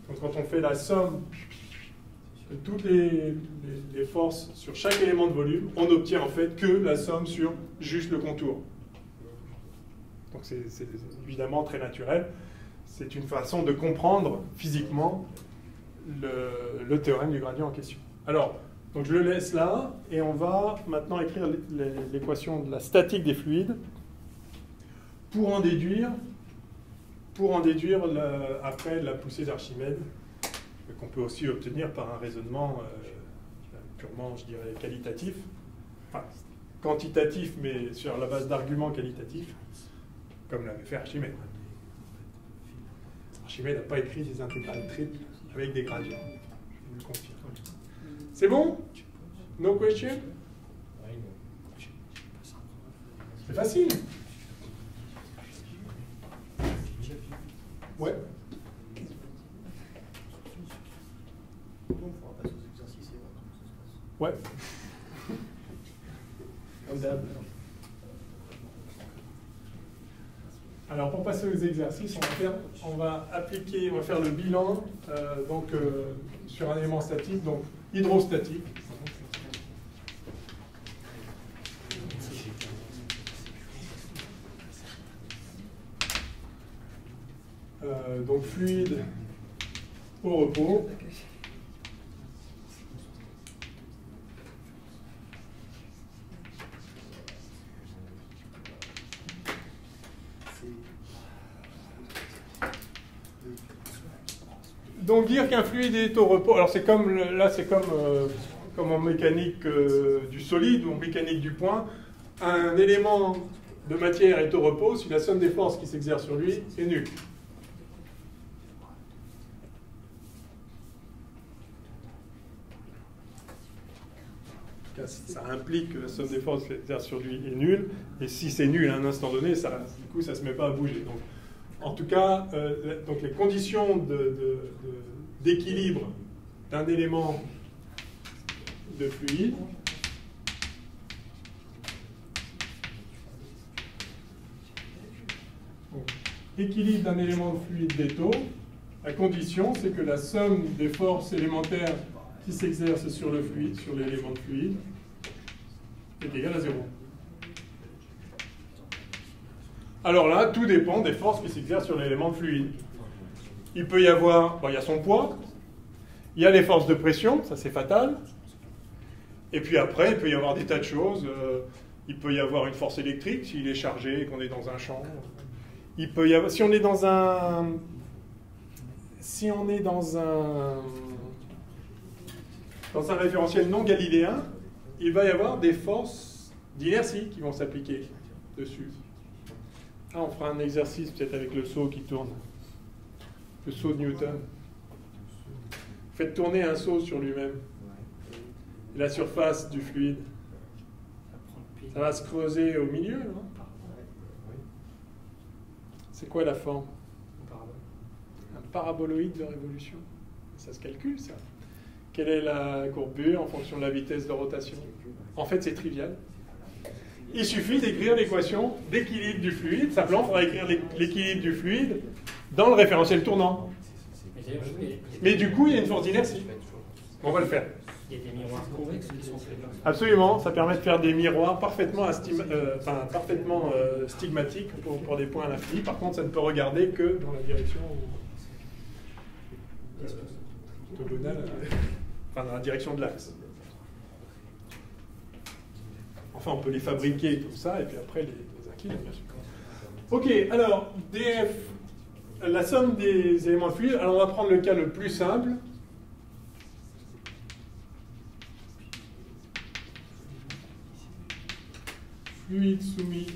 Speaker 1: Donc quand on fait la somme de toutes les forces sur chaque élément de volume, on n'obtient en fait que la somme sur juste le contour. Donc c'est évidemment très naturel. C'est une façon de comprendre physiquement le théorème du gradient en question. Alors, donc je le laisse là, et on va maintenant écrire l'équation de la statique des fluides pour en déduire après la poussée d'Archimède, qu'on peut aussi obtenir par un raisonnement purement, je dirais, qualitatif, enfin, quantitatif, mais sur la base d'arguments qualitatifs, comme l'avait fait Archimède. Archimède n'a pas écrit des intégrales triples avec des gradients, je vous le confirme. C'est bon? No question? C'est facile. Ouais.
Speaker 5: On pourra passer aux exercices et voir comment ça se passe.
Speaker 1: Ouais.
Speaker 5: Comme d'hab.
Speaker 1: Alors pour passer aux exercices, on va faire le bilan sur un élément statique, donc hydrostatique. Donc fluide au repos. Donc dire qu'un fluide est au repos, alors c'est comme en mécanique du solide ou en mécanique du point, un élément de matière est au repos si la somme des forces qui s'exercent sur lui est nulle. Ça implique que la somme des forces qui s'exercent sur lui est nulle, et si c'est nul à un instant donné, du coup ça ne se met pas à bouger. Donc, en tout cas, donc les conditions d'équilibre d'un élément de fluide équilibre d'un élément de fluide des taux, la condition c'est que la somme des forces élémentaires qui s'exercent sur le fluide, sur l'élément de fluide, est égale à 0. Alors là, tout dépend des forces qui s'exercent sur l'élément de fluide. Il peut y avoir, il y a son poids, il y a les forces de pression, ça c'est fatal, et puis après, il peut y avoir des tas de choses. Il peut y avoir une force électrique s'il est chargé et qu'on est dans un champ. Il peut y avoir, si on est dans un référentiel non galiléen, il va y avoir des forces d'inertie qui vont s'appliquer dessus. Ah, on fera un exercice peut-être avec le seau qui tourne. Le seau de Newton. Faites tourner un seau sur lui-même. Et la surface du fluide, ça va se creuser au milieu, non? C'est quoi la forme? Un paraboloïde de révolution. Ça se calcule, ça. Quelle est la courbure en fonction de la vitesse de rotation? En fait, c'est trivial. Il suffit d'écrire l'équation d'équilibre du fluide. Simplement, il faudra écrire l'équilibre du fluide dans le référentiel tournant. Mais du coup, il y a une force d'inertie. On va le faire.
Speaker 4: Il y a des miroirs convexes qui sont faits.
Speaker 1: Absolument, ça permet de faire des miroirs parfaitement, stigmatiques pour des points à l'infini. Par contre, ça ne peut regarder que dans la direction orthogonale, dans la direction de l'axe. Enfin, on peut les fabriquer comme ça, et puis après les incliner, bien sûr. Ok, alors, df, la somme des éléments fluides. Alors, on va prendre le cas le plus simple. Fluide soumis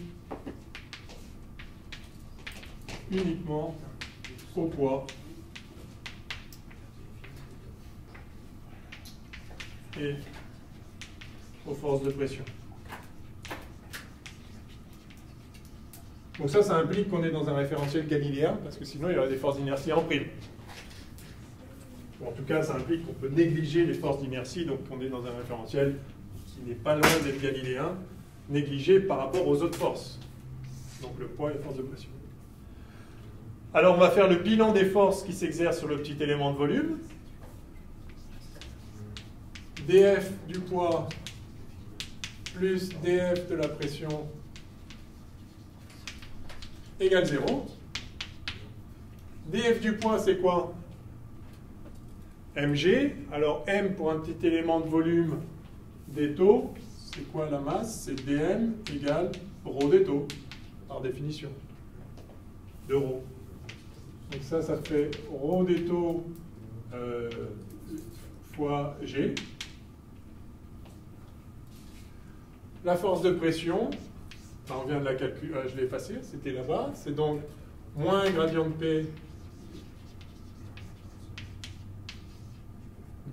Speaker 1: uniquement au poids et aux forces de pression. Donc ça implique qu'on est dans un référentiel galiléen, parce que sinon il y aurait des forces d'inertie en prime. Ou en tout cas, ça implique qu'on peut négliger les forces d'inertie, donc on est dans un référentiel qui n'est pas loin d'être galiléen, négligé par rapport aux autres forces. Donc le poids et la force de pression. Alors on va faire le bilan des forces qui s'exercent sur le petit élément de volume. dF du poids plus dF de la pression égale 0. dF du poids, c'est quoi? mg. Alors m pour un petit élément de volume des taux, c'est quoi la masse? C'est dm égale ρ des taux, par définition, de ρ. Donc ça fait ρ des taux fois g. La force de pression, on vient de la calculer, je l'ai effacé, c'était là-bas, c'est donc moins gradient de P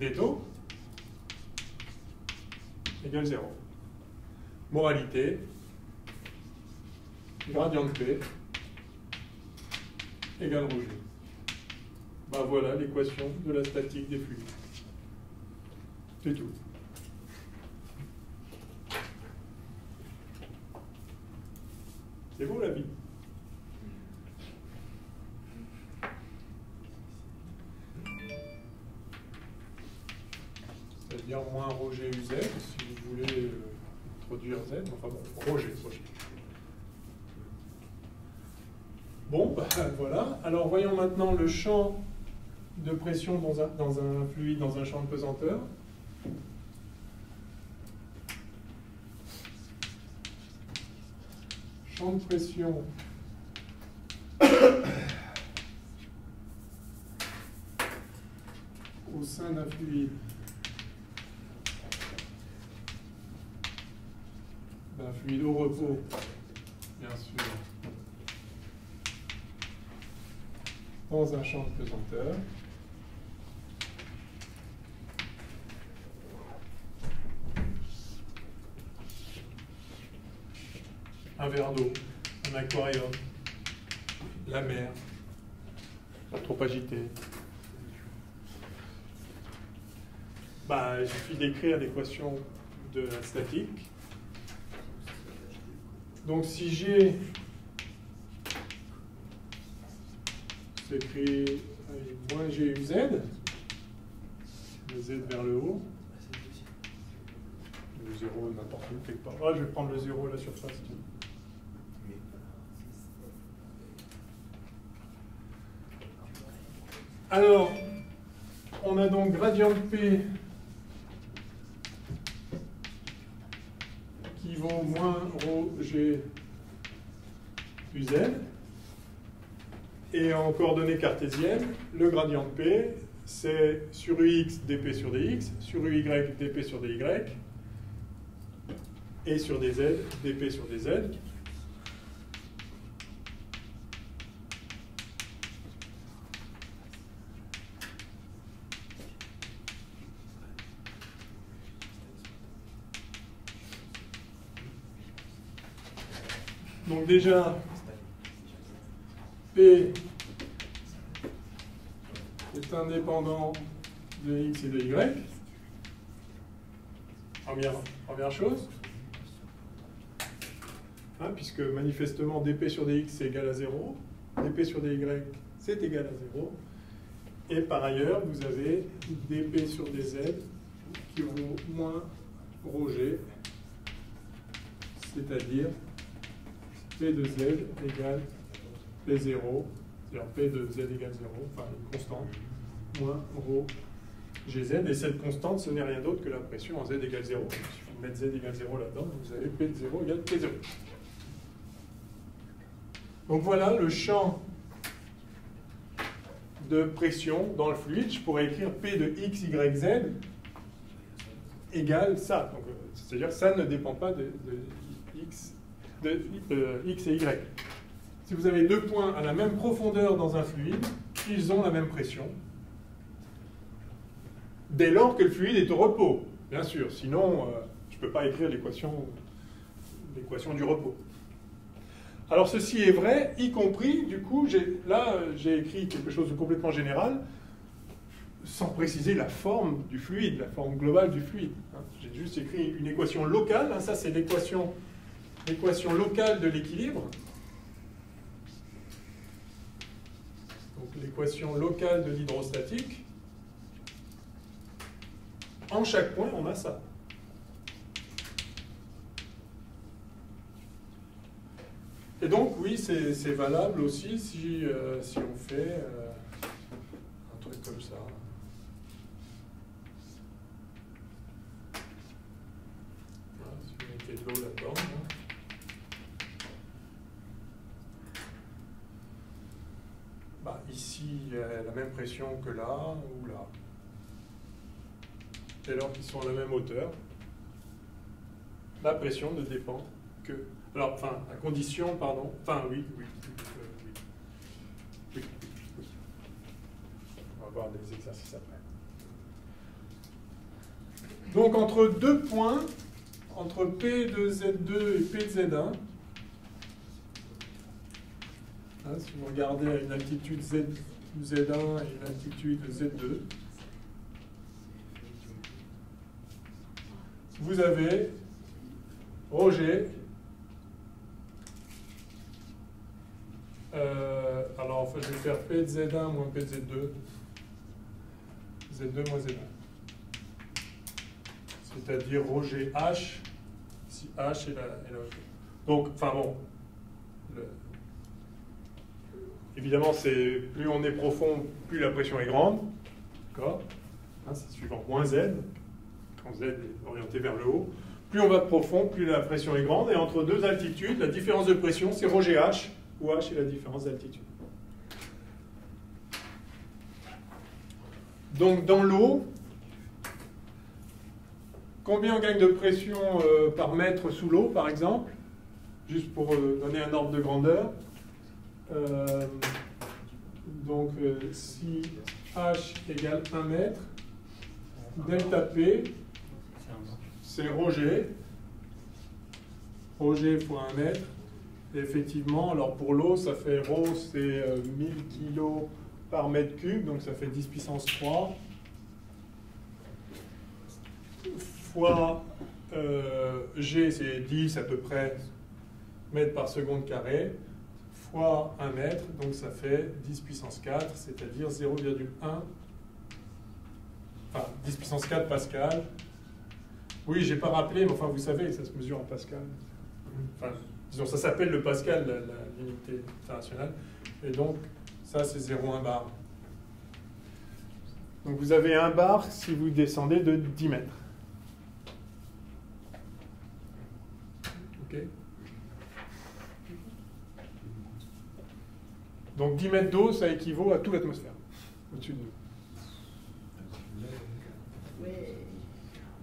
Speaker 1: des taux égale 0. Moralité, gradient de P égale ρg. Ben voilà l'équation de la statique des fluides. C'est tout. C'est beau la vie. C'est-à-dire moins ρg uz, si vous voulez introduire z, enfin bon, ρg. Bon, ben voilà. Alors voyons maintenant le champ de pression dans un fluide, dans un champ de pesanteur. Champ de pression au sein d'un fluide au repos, bien sûr, dans un champ de pesanteur. Un verre d'eau, un aquarium, la mer, pas trop agité. Il suffit d'écrire l'équation de la statique. Donc si G s'écrit moins G u Z, le Z vers le haut, le 0 n'importe où quelque part. Ah, je vais prendre le 0 à la surface. Alors, on a donc gradient de P qui vaut moins ρg uz. Et en coordonnées cartésiennes, le gradient de P, c'est sur ux dp sur dx, sur uy dp sur dy, et sur dz dp sur dz. Donc déjà, P est indépendant de X et de Y. Première chose. Hein, puisque manifestement dp sur dx c'est égal à 0, dp sur dy c'est égal à 0, et par ailleurs vous avez dp sur dz qui vaut moins ρg, c'est-à-dire p de z égale p0, c'est-à-dire p de z égale 0, enfin une constante, moins ρ gz, et cette constante ce n'est rien d'autre que la pression en z égale 0. Il suffit de mettre z égale 0 là-dedans, vous avez p de 0 égale p0. Donc voilà le champ de pression dans le fluide. Je pourrais écrire P de x, y, z égale ça. C'est-à-dire que ça ne dépend pas de x et y. Si vous avez deux points à la même profondeur dans un fluide, ils ont la même pression. Dès lors que le fluide est au repos, bien sûr. Sinon, je ne peux pas écrire l'équation du repos. Alors ceci est vrai, y compris, du coup, j'ai écrit quelque chose de complètement général, sans préciser la forme du fluide, la forme globale du fluide. J'ai juste écrit une équation locale, ça c'est l'équation locale de l'équilibre. Donc l'équation locale de l'hydrostatique. En chaque point, on a ça. Et donc, oui, c'est valable aussi si on fait un truc comme ça. Voilà, si vous mettez de l'eau là-dedans. Bah, ici, il y a la même pression que là ou là. Dès lors qu'ils sont à la même hauteur, la pression ne dépend que... Alors, enfin, à condition, pardon, enfin, oui. On va voir des exercices après. Donc, entre deux points, entre P de Z2 et P de Z1, hein, si vous regardez à une altitude Z1 et une altitude Z2, vous avez ρg. Alors, enfin, je vais faire P de Z1 moins P de Z2. Z2 moins Z1. C'est-à-dire ρg H, si H est la hauteur. Donc, enfin bon, évidemment, plus on est profond, plus la pression est grande. D'accord, hein, c'est suivant moins Z, quand Z est orienté vers le haut. Plus on va de profond, plus la pression est grande. Et entre deux altitudes, la différence de pression, c'est ρg H, où H est la différence d'altitude. Donc, dans l'eau, combien on gagne de pression par mètre sous l'eau, par exemple? Juste pour donner un ordre de grandeur. Donc, si H égale 1 mètre, delta P, c'est ρg. ρg fois 1 mètre. Et effectivement, alors pour l'eau, ça fait ρ, c'est 1000 kg par mètre cube, donc ça fait 10 puissance 3. Fois G, c'est 10 à peu près mètres par seconde carré, fois 1 mètre, donc ça fait 10 puissance 4, c'est-à-dire 0,1, enfin 10 puissance 4 pascal. Oui, j'ai pas rappelé, mais enfin vous savez, ça se mesure en pascal. Enfin, disons, ça s'appelle le pascal, l'unité internationale, et donc ça c'est 0,1 bar. Donc vous avez 1 bar si vous descendez de 10 mètres. Ok. Donc 10 mètres d'eau, ça équivaut à toute l'atmosphère au-dessus de nous.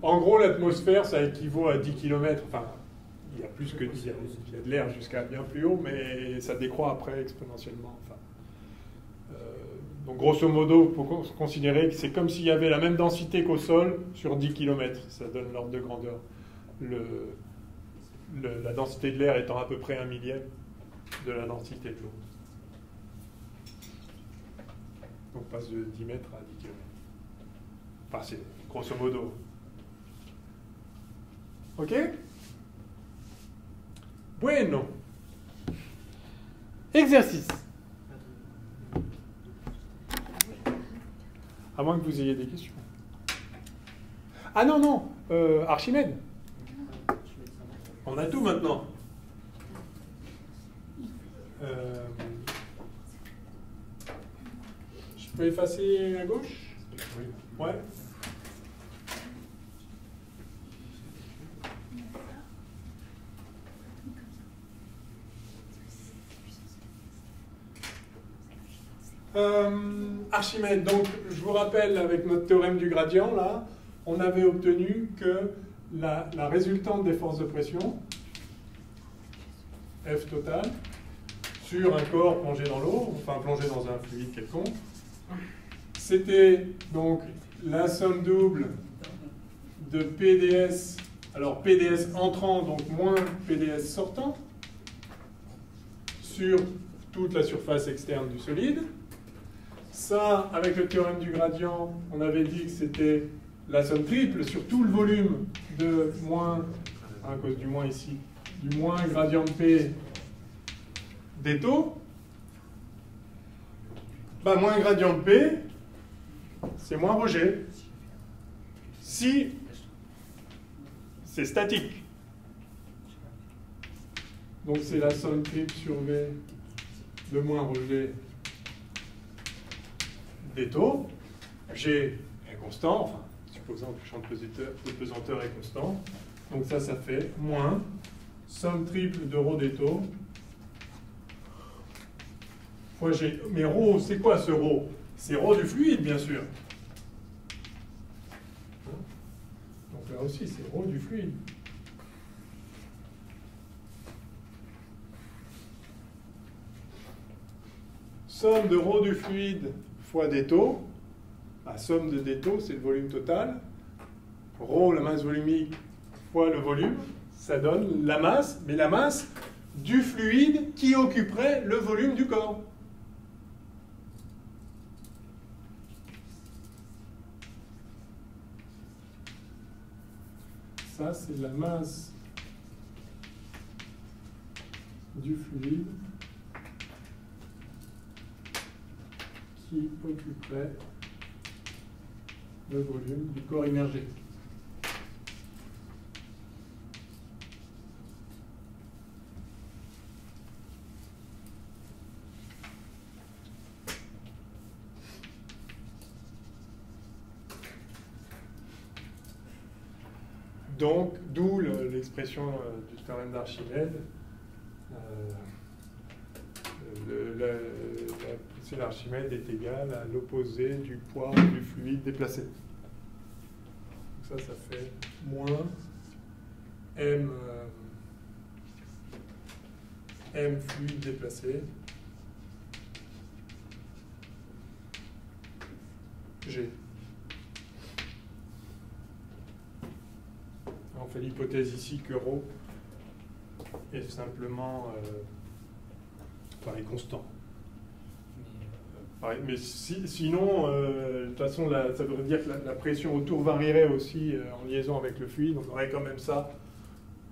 Speaker 1: En gros, l'atmosphère, ça équivaut à 10 km. Enfin, il y a plus que 10, il y a de l'air jusqu'à bien plus haut, mais ça décroît après exponentiellement. Enfin, donc grosso modo, il faut considérer que c'est comme s'il y avait la même densité qu'au sol sur 10 km. Ça donne l'ordre de grandeur. La densité de l'air étant à peu près 1 millième. de la densité de l'eau. Donc on passe de 10 mètres à 10 km. Enfin, c'est grosso modo. Ok? Bueno. Exercice. À moins que vous ayez des questions. Ah non, non, Archimède. On a tout maintenant. Je peux effacer à gauche? Oui. Ouais. Archimède, donc je vous rappelle avec notre théorème du gradient, là, on avait obtenu que la résultante des forces de pression, F total, sur un corps plongé dans l'eau, enfin plongé dans un fluide quelconque, c'était donc la somme double de PDS, alors PDS entrant, donc moins PDS sortant, sur toute la surface externe du solide. Ça, avec le théorème du gradient, on avait dit que c'était la somme triple sur tout le volume de moins, à cause du moins ici, du moins gradient de P des taux. Ben, moins gradient de P, c'est moins rejet. Si c'est statique. Donc c'est la somme triple sur V de moins rejet des taux. G est constant, enfin, supposant que le champ de pesanteur est constant. Donc ça fait moins somme triple de ρ des taux fois G. Mais ρ, c'est quoi ce ρ? C'est ρ du fluide, bien sûr. Donc là aussi, c'est ρ du fluide. Somme de ρ du fluide fois des taux. La somme de des taux, c'est le volume total. ρ, la masse volumique, fois le volume, ça donne la masse, mais la masse du fluide qui occuperait le volume du corps. Ça, c'est la masse du fluide qui occuperait le volume du corps immergé. Donc, d'où l'expression du théorème d'Archimède. La pression d'Archimède est égale à l'opposé du poids du fluide déplacé. Donc ça fait moins M fluide déplacé G. On fait l'hypothèse ici que ρ est simplement est constant. Mais sinon, de toute façon, ça voudrait dire que la pression autour varierait aussi en liaison avec le fluide. On aurait quand même ça,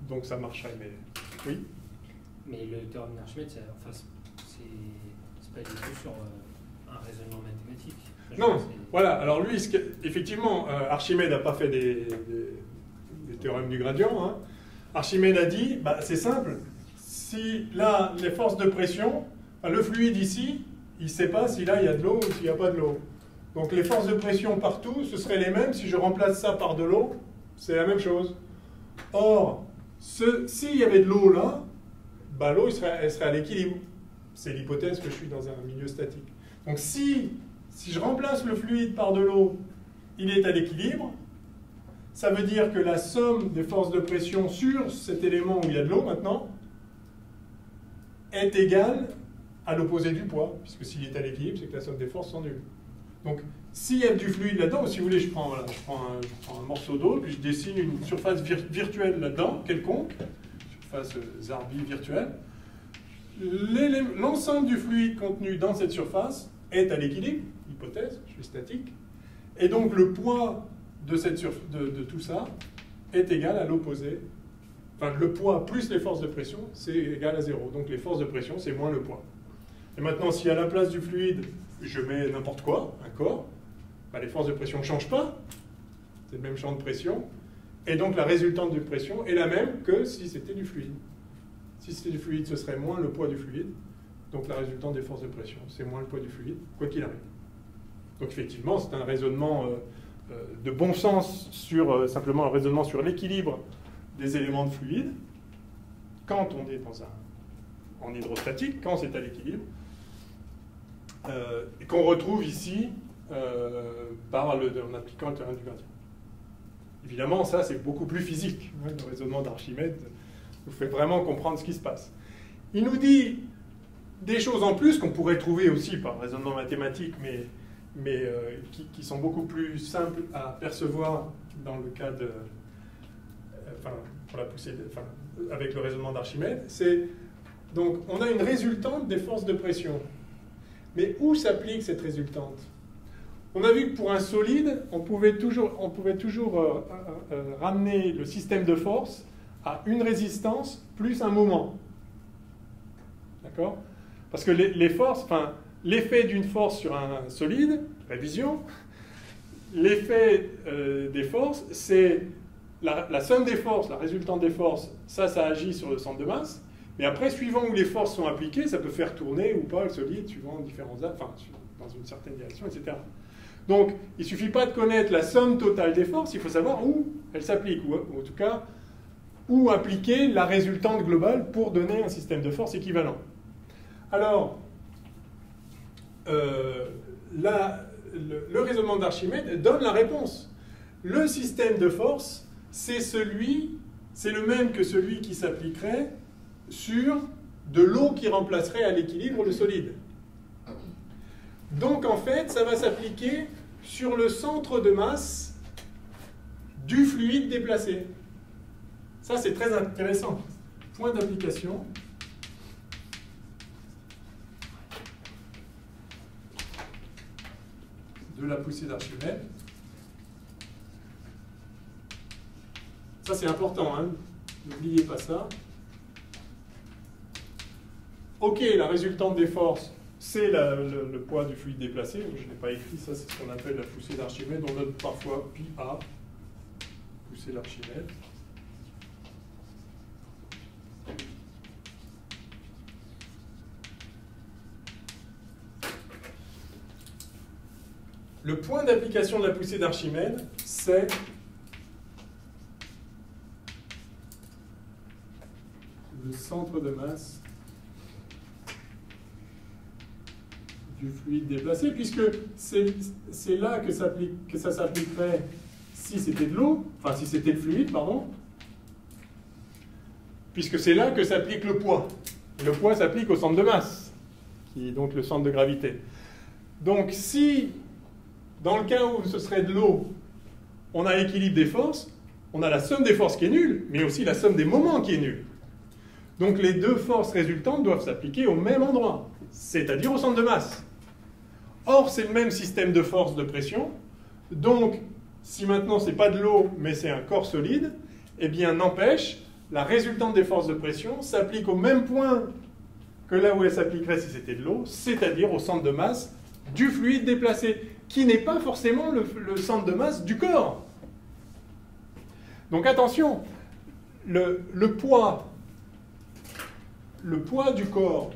Speaker 1: donc ça marcherait. Mais oui.
Speaker 4: Mais le théorème d'Archimède, c'est pas du tout sur un raisonnement mathématique.
Speaker 1: Non, voilà. Alors lui, effectivement, Archimède n'a pas fait des théorèmes du gradient. Hein. Archimède a dit, bah, c'est simple. Si là, les forces de pression, le fluide ici, il ne sait pas si là il y a de l'eau ou s'il n'y a pas de l'eau. Donc les forces de pression partout, ce seraient les mêmes. Si je remplace ça par de l'eau, c'est la même chose. Or, s'il y avait de l'eau là, bah, l'eau elle serait à l'équilibre. C'est l'hypothèse que je suis dans un milieu statique. Donc si je remplace le fluide par de l'eau, il est à l'équilibre. Ça veut dire que la somme des forces de pression sur cet élément où il y a de l'eau maintenant est égale à l'opposé du poids, puisque s'il est à l'équilibre, c'est que la somme des forces sont nulles. Donc, s'il y a du fluide là-dedans, si vous voulez, je prends un morceau d'eau, puis je dessine une surface virtuelle là-dedans, quelconque, surface Zarbi virtuelle. l'ensemble du fluide contenu dans cette surface est à l'équilibre, hypothèse, je suis statique, et donc le poids de tout ça est égal à l'opposé. Enfin, le poids plus les forces de pression, c'est égal à 0. Donc les forces de pression, c'est moins le poids. Et maintenant, si à la place du fluide, je mets n'importe quoi, un corps, bah, les forces de pression ne changent pas. C'est le même champ de pression. Et donc la résultante de pression est la même que si c'était du fluide. Si c'était du fluide, ce serait moins le poids du fluide. Donc la résultante des forces de pression, c'est moins le poids du fluide, quoi qu'il arrive. Donc effectivement, c'est un raisonnement de bon sens sur simplement un raisonnement sur l'équilibre des éléments de fluide quand on est en hydrostatique, quand c'est à l'équilibre, et qu'on retrouve ici en appliquant le théorème du gradient. Évidemment, ça c'est beaucoup plus physique. Hein, le raisonnement d'Archimède nous fait vraiment comprendre ce qui se passe. Il nous dit des choses en plus qu'on pourrait trouver aussi par raisonnement mathématique, mais qui sont beaucoup plus simples à percevoir dans le cas de... pour la poussée, avec le raisonnement d'Archimède. Donc, on a une résultante des forces de pression. Mais où s'applique cette résultante? On a vu que pour un solide, on pouvait toujours ramener le système de force à une résistance plus un moment. D'accord? Parce que les forces, l'effet d'une force sur un solide, révision, l'effet des forces, c'est la somme des forces, la résultante des forces, ça agit sur le centre de masse, mais après, suivant où les forces sont appliquées, ça peut faire tourner ou pas le solide, suivant différents axes, dans une certaine direction, etc. Donc, il ne suffit pas de connaître la somme totale des forces, il faut savoir où elles s'appliquent, ou en tout cas, où appliquer la résultante globale pour donner un système de force équivalent. Alors, le raisonnement d'Archimède donne la réponse. Le système de force, c'est le même que celui qui s'appliquerait sur de l'eau qui remplacerait à l'équilibre le solide. Donc en fait, ça va s'appliquer sur le centre de masse du fluide déplacé. Ça, c'est très intéressant. Point d'application. De la poussée d'Archimède. Ça, c'est important, hein. N'oubliez pas ça. Ok, la résultante des forces, c'est le poids du fluide déplacé. Je n'ai pas écrit ça, c'est ce qu'on appelle la poussée d'Archimède. On note parfois pi A, poussée d'Archimède. Le point d'application de la poussée d'Archimède, c'est le centre de masse du fluide déplacé, puisque c'est là que ça s'appliquerait si c'était de l'eau, enfin si c'était le fluide, pardon, puisque c'est là que s'applique le poids. Le poids s'applique au centre de masse, qui est donc le centre de gravité. Donc si, dans le cas où ce serait de l'eau, on a équilibre des forces, on a la somme des forces qui est nulle, mais aussi la somme des moments qui est nulle. Donc les deux forces résultantes doivent s'appliquer au même endroit, c'est-à-dire au centre de masse. Or, c'est le même système de force de pression, donc si maintenant ce n'est pas de l'eau, mais c'est un corps solide, eh bien n'empêche, la résultante des forces de pression s'applique au même point que là où elle s'appliquerait si c'était de l'eau, c'est-à-dire au centre de masse du fluide déplacé, qui n'est pas forcément le centre de masse du corps. Donc attention, le poids du corps,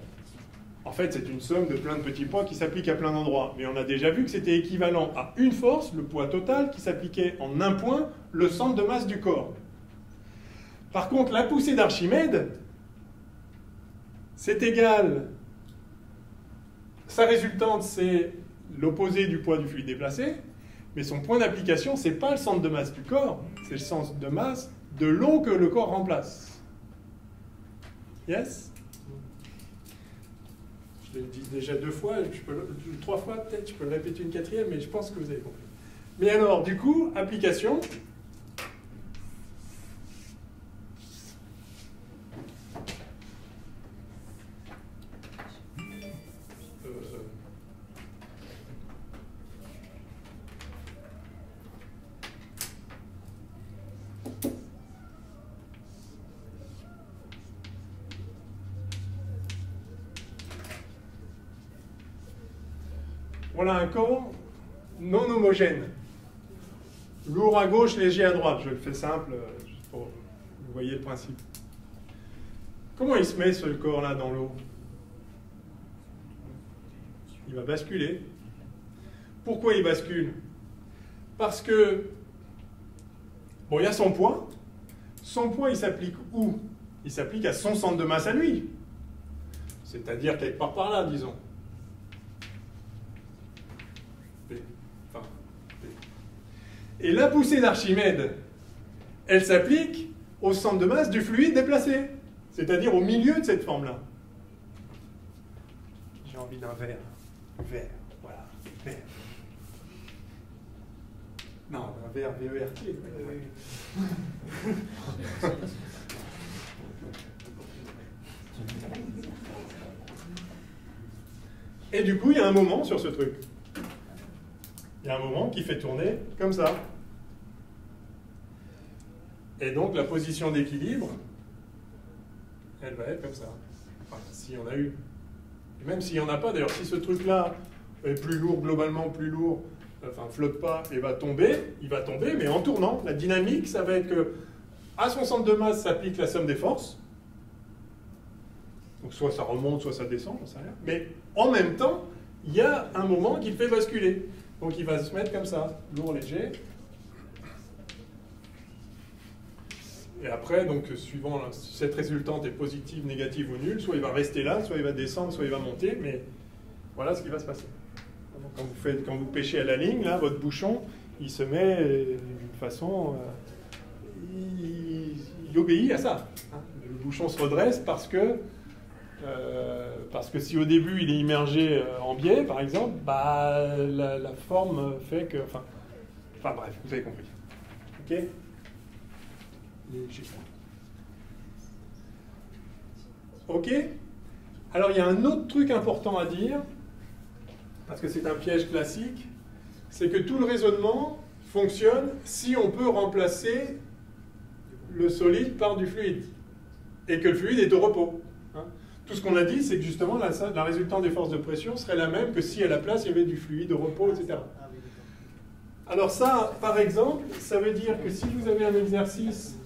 Speaker 1: en fait, c'est une somme de plein de petits poids qui s'appliquent à plein d'endroits. Mais on a déjà vu que c'était équivalent à une force, le poids total, qui s'appliquait en un point, le centre de masse du corps. Par contre, la poussée d'Archimède, c'est égal. Sa résultante, c'est l'opposé du poids du fluide déplacé, mais son point d'application, ce n'est pas le centre de masse du corps, c'est le centre de masse de l'eau que le corps remplace. Yes? Je l'ai dit déjà 2 fois, 3 fois peut-être, je peux le répéter une 4e, mais je pense que vous avez compris. Mais alors, du coup, application. Voilà un corps non homogène. Lourd à gauche, léger à droite. Je le fais simple, juste pour vous voyez le principe. Comment il se met ce corps-là dans l'eau? Il va basculer. Pourquoi il bascule? Parce que, bon, il y a son poids. Son poids, il s'applique où? Il s'applique à son centre de masse à lui. C'est-à-dire quelque part par là, disons. P. Enfin, P. Et la poussée d'Archimède, elle s'applique au centre de masse du fluide déplacé. C'est-à-dire au milieu de cette forme-là. J'ai envie d'un verre. Vert, voilà, vert. Non, un verre V-E-R-T. Et du coup, il y a un moment sur ce truc. Il y a un moment qui fait tourner comme ça. Et donc, la position d'équilibre, elle va être comme ça. Enfin, s'il y en a eu. Et même s'il n'y en a pas, d'ailleurs, si ce truc-là est plus lourd, globalement plus lourd, enfin, flotte pas et va tomber, il va tomber, mais en tournant. La dynamique, ça va être que, à son centre de masse s'applique la somme des forces. Donc, soit ça remonte, soit ça descend, j'en sais rien. Mais en même temps, il y a un moment qui le fait basculer. Donc, il va se mettre comme ça, lourd, léger. Et après, donc, suivant si cette résultante est positive, négative ou nulle, soit il va rester là, soit il va descendre, soit il va monter, mais voilà ce qui va se passer. Quand vous pêchez à la ligne, là, votre bouchon, il se met d'une façon... il obéit à ça. Le bouchon se redresse parce que si au début il est immergé en biais, par exemple, bah, la forme fait que... Enfin bref, vous avez compris. Ok ? Ok? Alors il y a un autre truc important à dire, parce que c'est un piège classique, c'est que tout le raisonnement fonctionne si on peut remplacer le solide par du fluide, et que le fluide est au repos. Hein? Tout ce qu'on a dit, c'est que justement la résultante des forces de pression serait la même que si à la place il y avait du fluide au repos, etc. Alors ça, par exemple, ça veut dire que si vous avez un exercice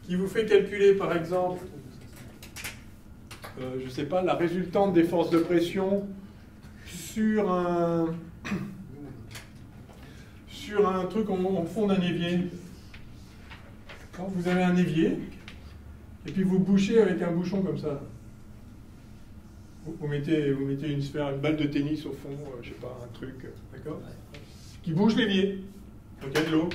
Speaker 1: qui vous fait calculer, par exemple, je ne sais pas, la résultante des forces de pression sur un truc au fond d'un évier. Quand vous avez un évier, et puis vous bouchez avec un bouchon comme ça. Vous mettez une sphère, une balle de tennis au fond, je ne sais pas, un truc, d'accord, qui bouge l'évier. Donc il y a de l'eau.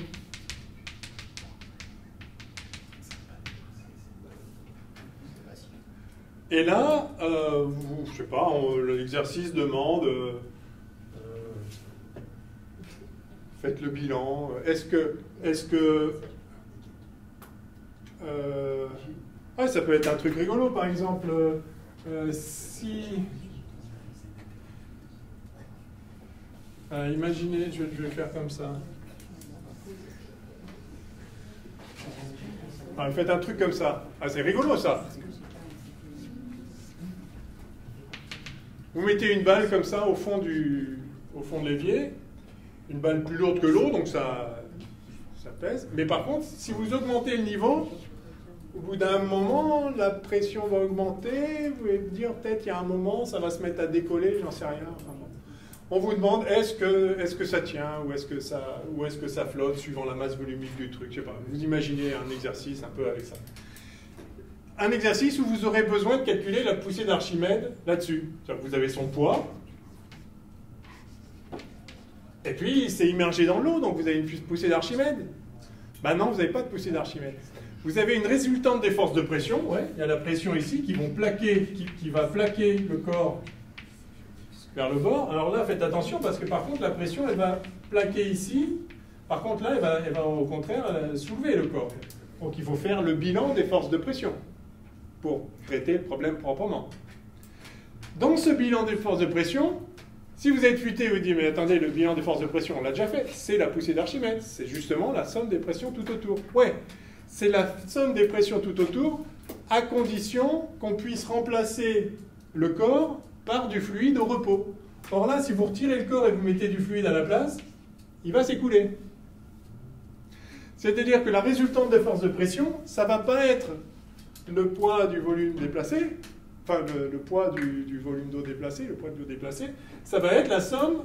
Speaker 1: Et là, je sais pas, l'exercice demande, faites le bilan. Ça peut être un truc rigolo, par exemple, imaginez, je vais faire comme ça. Faites un truc comme ça. C'est rigolo, ça. Vous mettez une balle comme ça au fond de l'évier, une balle plus lourde que l'eau, donc ça pèse. Mais par contre, si vous augmentez le niveau, au bout d'un moment, la pression va augmenter. Vous pouvez dire peut-être il y a un moment, ça va se mettre à décoller, j'en sais rien. Enfin, bon. On vous demande est-ce que ça tient ou est-ce que ça flotte suivant la masse volumique du truc. Je sais pas. Vous imaginez un exercice un peu avec ça. Un exercice où vous aurez besoin de calculer la poussée d'Archimède là-dessus. Vous avez son poids, et puis c'est immergé dans l'eau, donc vous avez une poussée d'Archimède. Ben non, vous n'avez pas de poussée d'Archimède. Vous avez une résultante des forces de pression, ouais, il y a la pression ici qui va plaquer le corps vers le bord. Alors là, faites attention parce que par contre, la pression, elle va plaquer ici. Par contre, là, elle va au contraire soulever le corps. Donc il faut faire le bilan des forces de pression pour traiter le problème proprement. Dans ce bilan des forces de pression, si vous êtes futé, vous dites, mais attendez, le bilan des forces de pression, on l'a déjà fait, c'est la poussée d'Archimède, c'est justement la somme des pressions tout autour. Ouais, c'est la somme des pressions tout autour, à condition qu'on puisse remplacer le corps par du fluide au repos. Or là, si vous retirez le corps et vous mettez du fluide à la place, il va s'écouler. C'est-à-dire que la résultante des forces de pression, ça ne va pas être le poids du volume déplacé, enfin le poids du volume d'eau déplacé, le poids de l'eau déplacée, ça va être la somme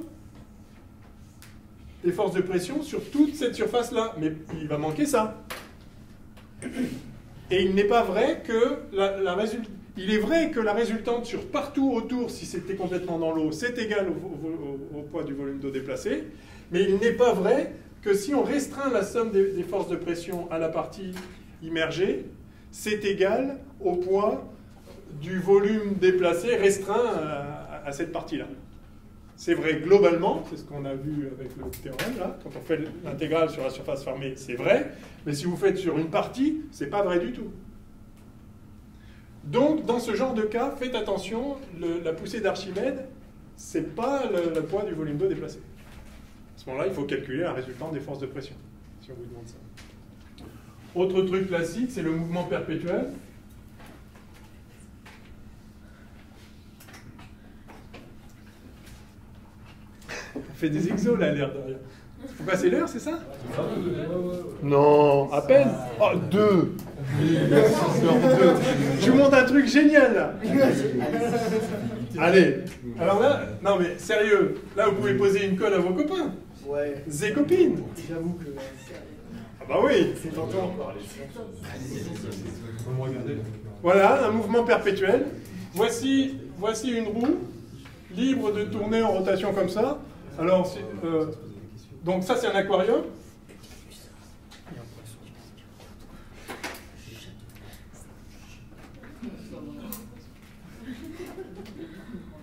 Speaker 1: des forces de pression sur toute cette surface-là. Mais il va manquer ça. Et il n'est pas vrai que il est vrai que la résultante sur partout autour, si c'était complètement dans l'eau, c'est égal au poids du volume d'eau déplacé, mais il n'est pas vrai que si on restreint la somme des forces de pression à la partie immergée, c'est égal au poids du volume déplacé restreint à cette partie-là. C'est vrai globalement, c'est ce qu'on a vu avec le théorème là, quand on fait l'intégrale sur la surface fermée, c'est vrai, mais si vous faites sur une partie, c'est pas vrai du tout. Donc, dans ce genre de cas, faites attention, la poussée d'Archimède, c'est pas le poids du volume d'eau déplacé. À ce moment-là, il faut calculer la résultante des forces de pression, si on vous demande ça. Autre truc classique, c'est le mouvement perpétuel. On fait des exos là, l'air de rien. Faut passer l'heure, c'est ça? Non, à peine. Oh, 2. Je vous montre un truc génial là. Allez. Alors là, non mais sérieux, là vous pouvez poser une colle à vos copains.
Speaker 6: Ouais.
Speaker 1: Des copines.
Speaker 6: J'avoue que.
Speaker 1: Ah bah oui.
Speaker 6: C'est tentant.
Speaker 1: Voilà, un mouvement perpétuel. Voici une roue libre de tourner en rotation comme ça. Alors, donc ça c'est un aquarium.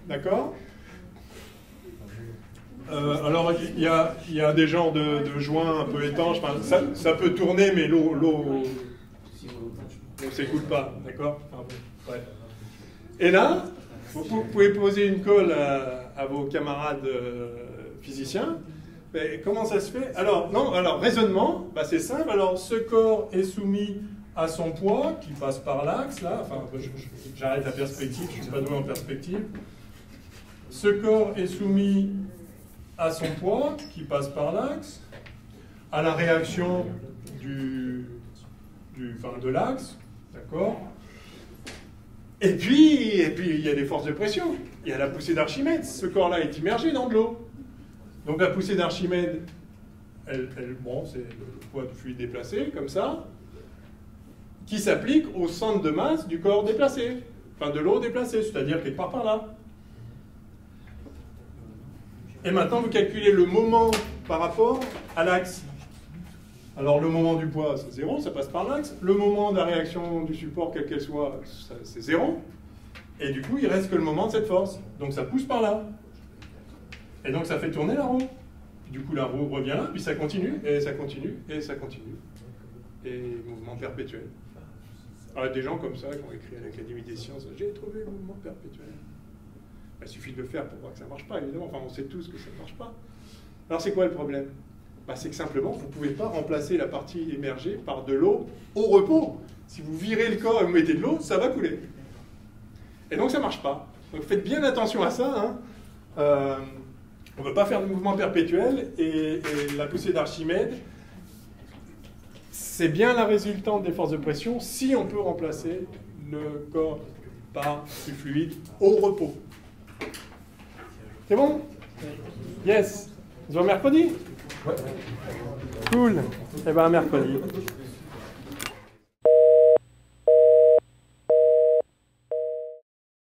Speaker 1: D'accord. Alors il y a des genres de joints un peu étanches. Enfin, ça peut tourner, mais l'eau ne s'écoule pas. D'accord. Enfin, bon, ouais. Et là, vous pouvez poser une colle à vos camarades physiciens. Mais comment ça se fait? Alors, raisonnement, bah, c'est simple. Alors, ce corps est soumis à son poids qui passe par l'axe, là. Enfin, j'arrête la perspective, je ne suis pas doué en perspective. Ce corps est soumis à son poids qui passe par l'axe, à la réaction de l'axe, d'accord? Et puis, il y a des forces de pression. Il y a la poussée d'Archimède. Ce corps-là est immergé dans de l'eau. Donc la poussée d'Archimède, bon, c'est le poids du fluide déplacé, comme ça, qui s'applique au centre de masse du corps déplacé, enfin de l'eau déplacée, c'est-à-dire quelque part par là. Et maintenant, vous calculez le moment par rapport à l'axe. Alors le moment du poids, c'est 0, ça passe par l'axe. Le moment de la réaction du support, quelle qu'elle soit, c'est 0. Et du coup, il reste que le moment de cette force. Donc ça pousse par là. Et donc ça fait tourner la roue. Du coup, la roue revient là, puis ça continue, et ça continue, et ça continue. Et mouvement perpétuel. Alors il y a des gens comme ça qui ont écrit à l'Académie des sciences, j'ai trouvé le mouvement perpétuel. Il suffit de le faire pour voir que ça ne marche pas, évidemment. Enfin, on sait tous que ça ne marche pas. Alors c'est quoi le problème? Bah, c'est que simplement, vous ne pouvez pas remplacer la partie émergée par de l'eau au repos. Si vous virez le corps et vous mettez de l'eau, ça va couler. Et donc ça ne marche pas. Donc faites bien attention à ça. Hein. On ne peut pas faire de mouvement perpétuel, et la poussée d'Archimède, c'est bien la résultante des forces de pression si on peut remplacer le corps par du fluide au repos. C'est bon? Yes. On se voit mercredi? Ouais. Cool. Eh bien, mercredi.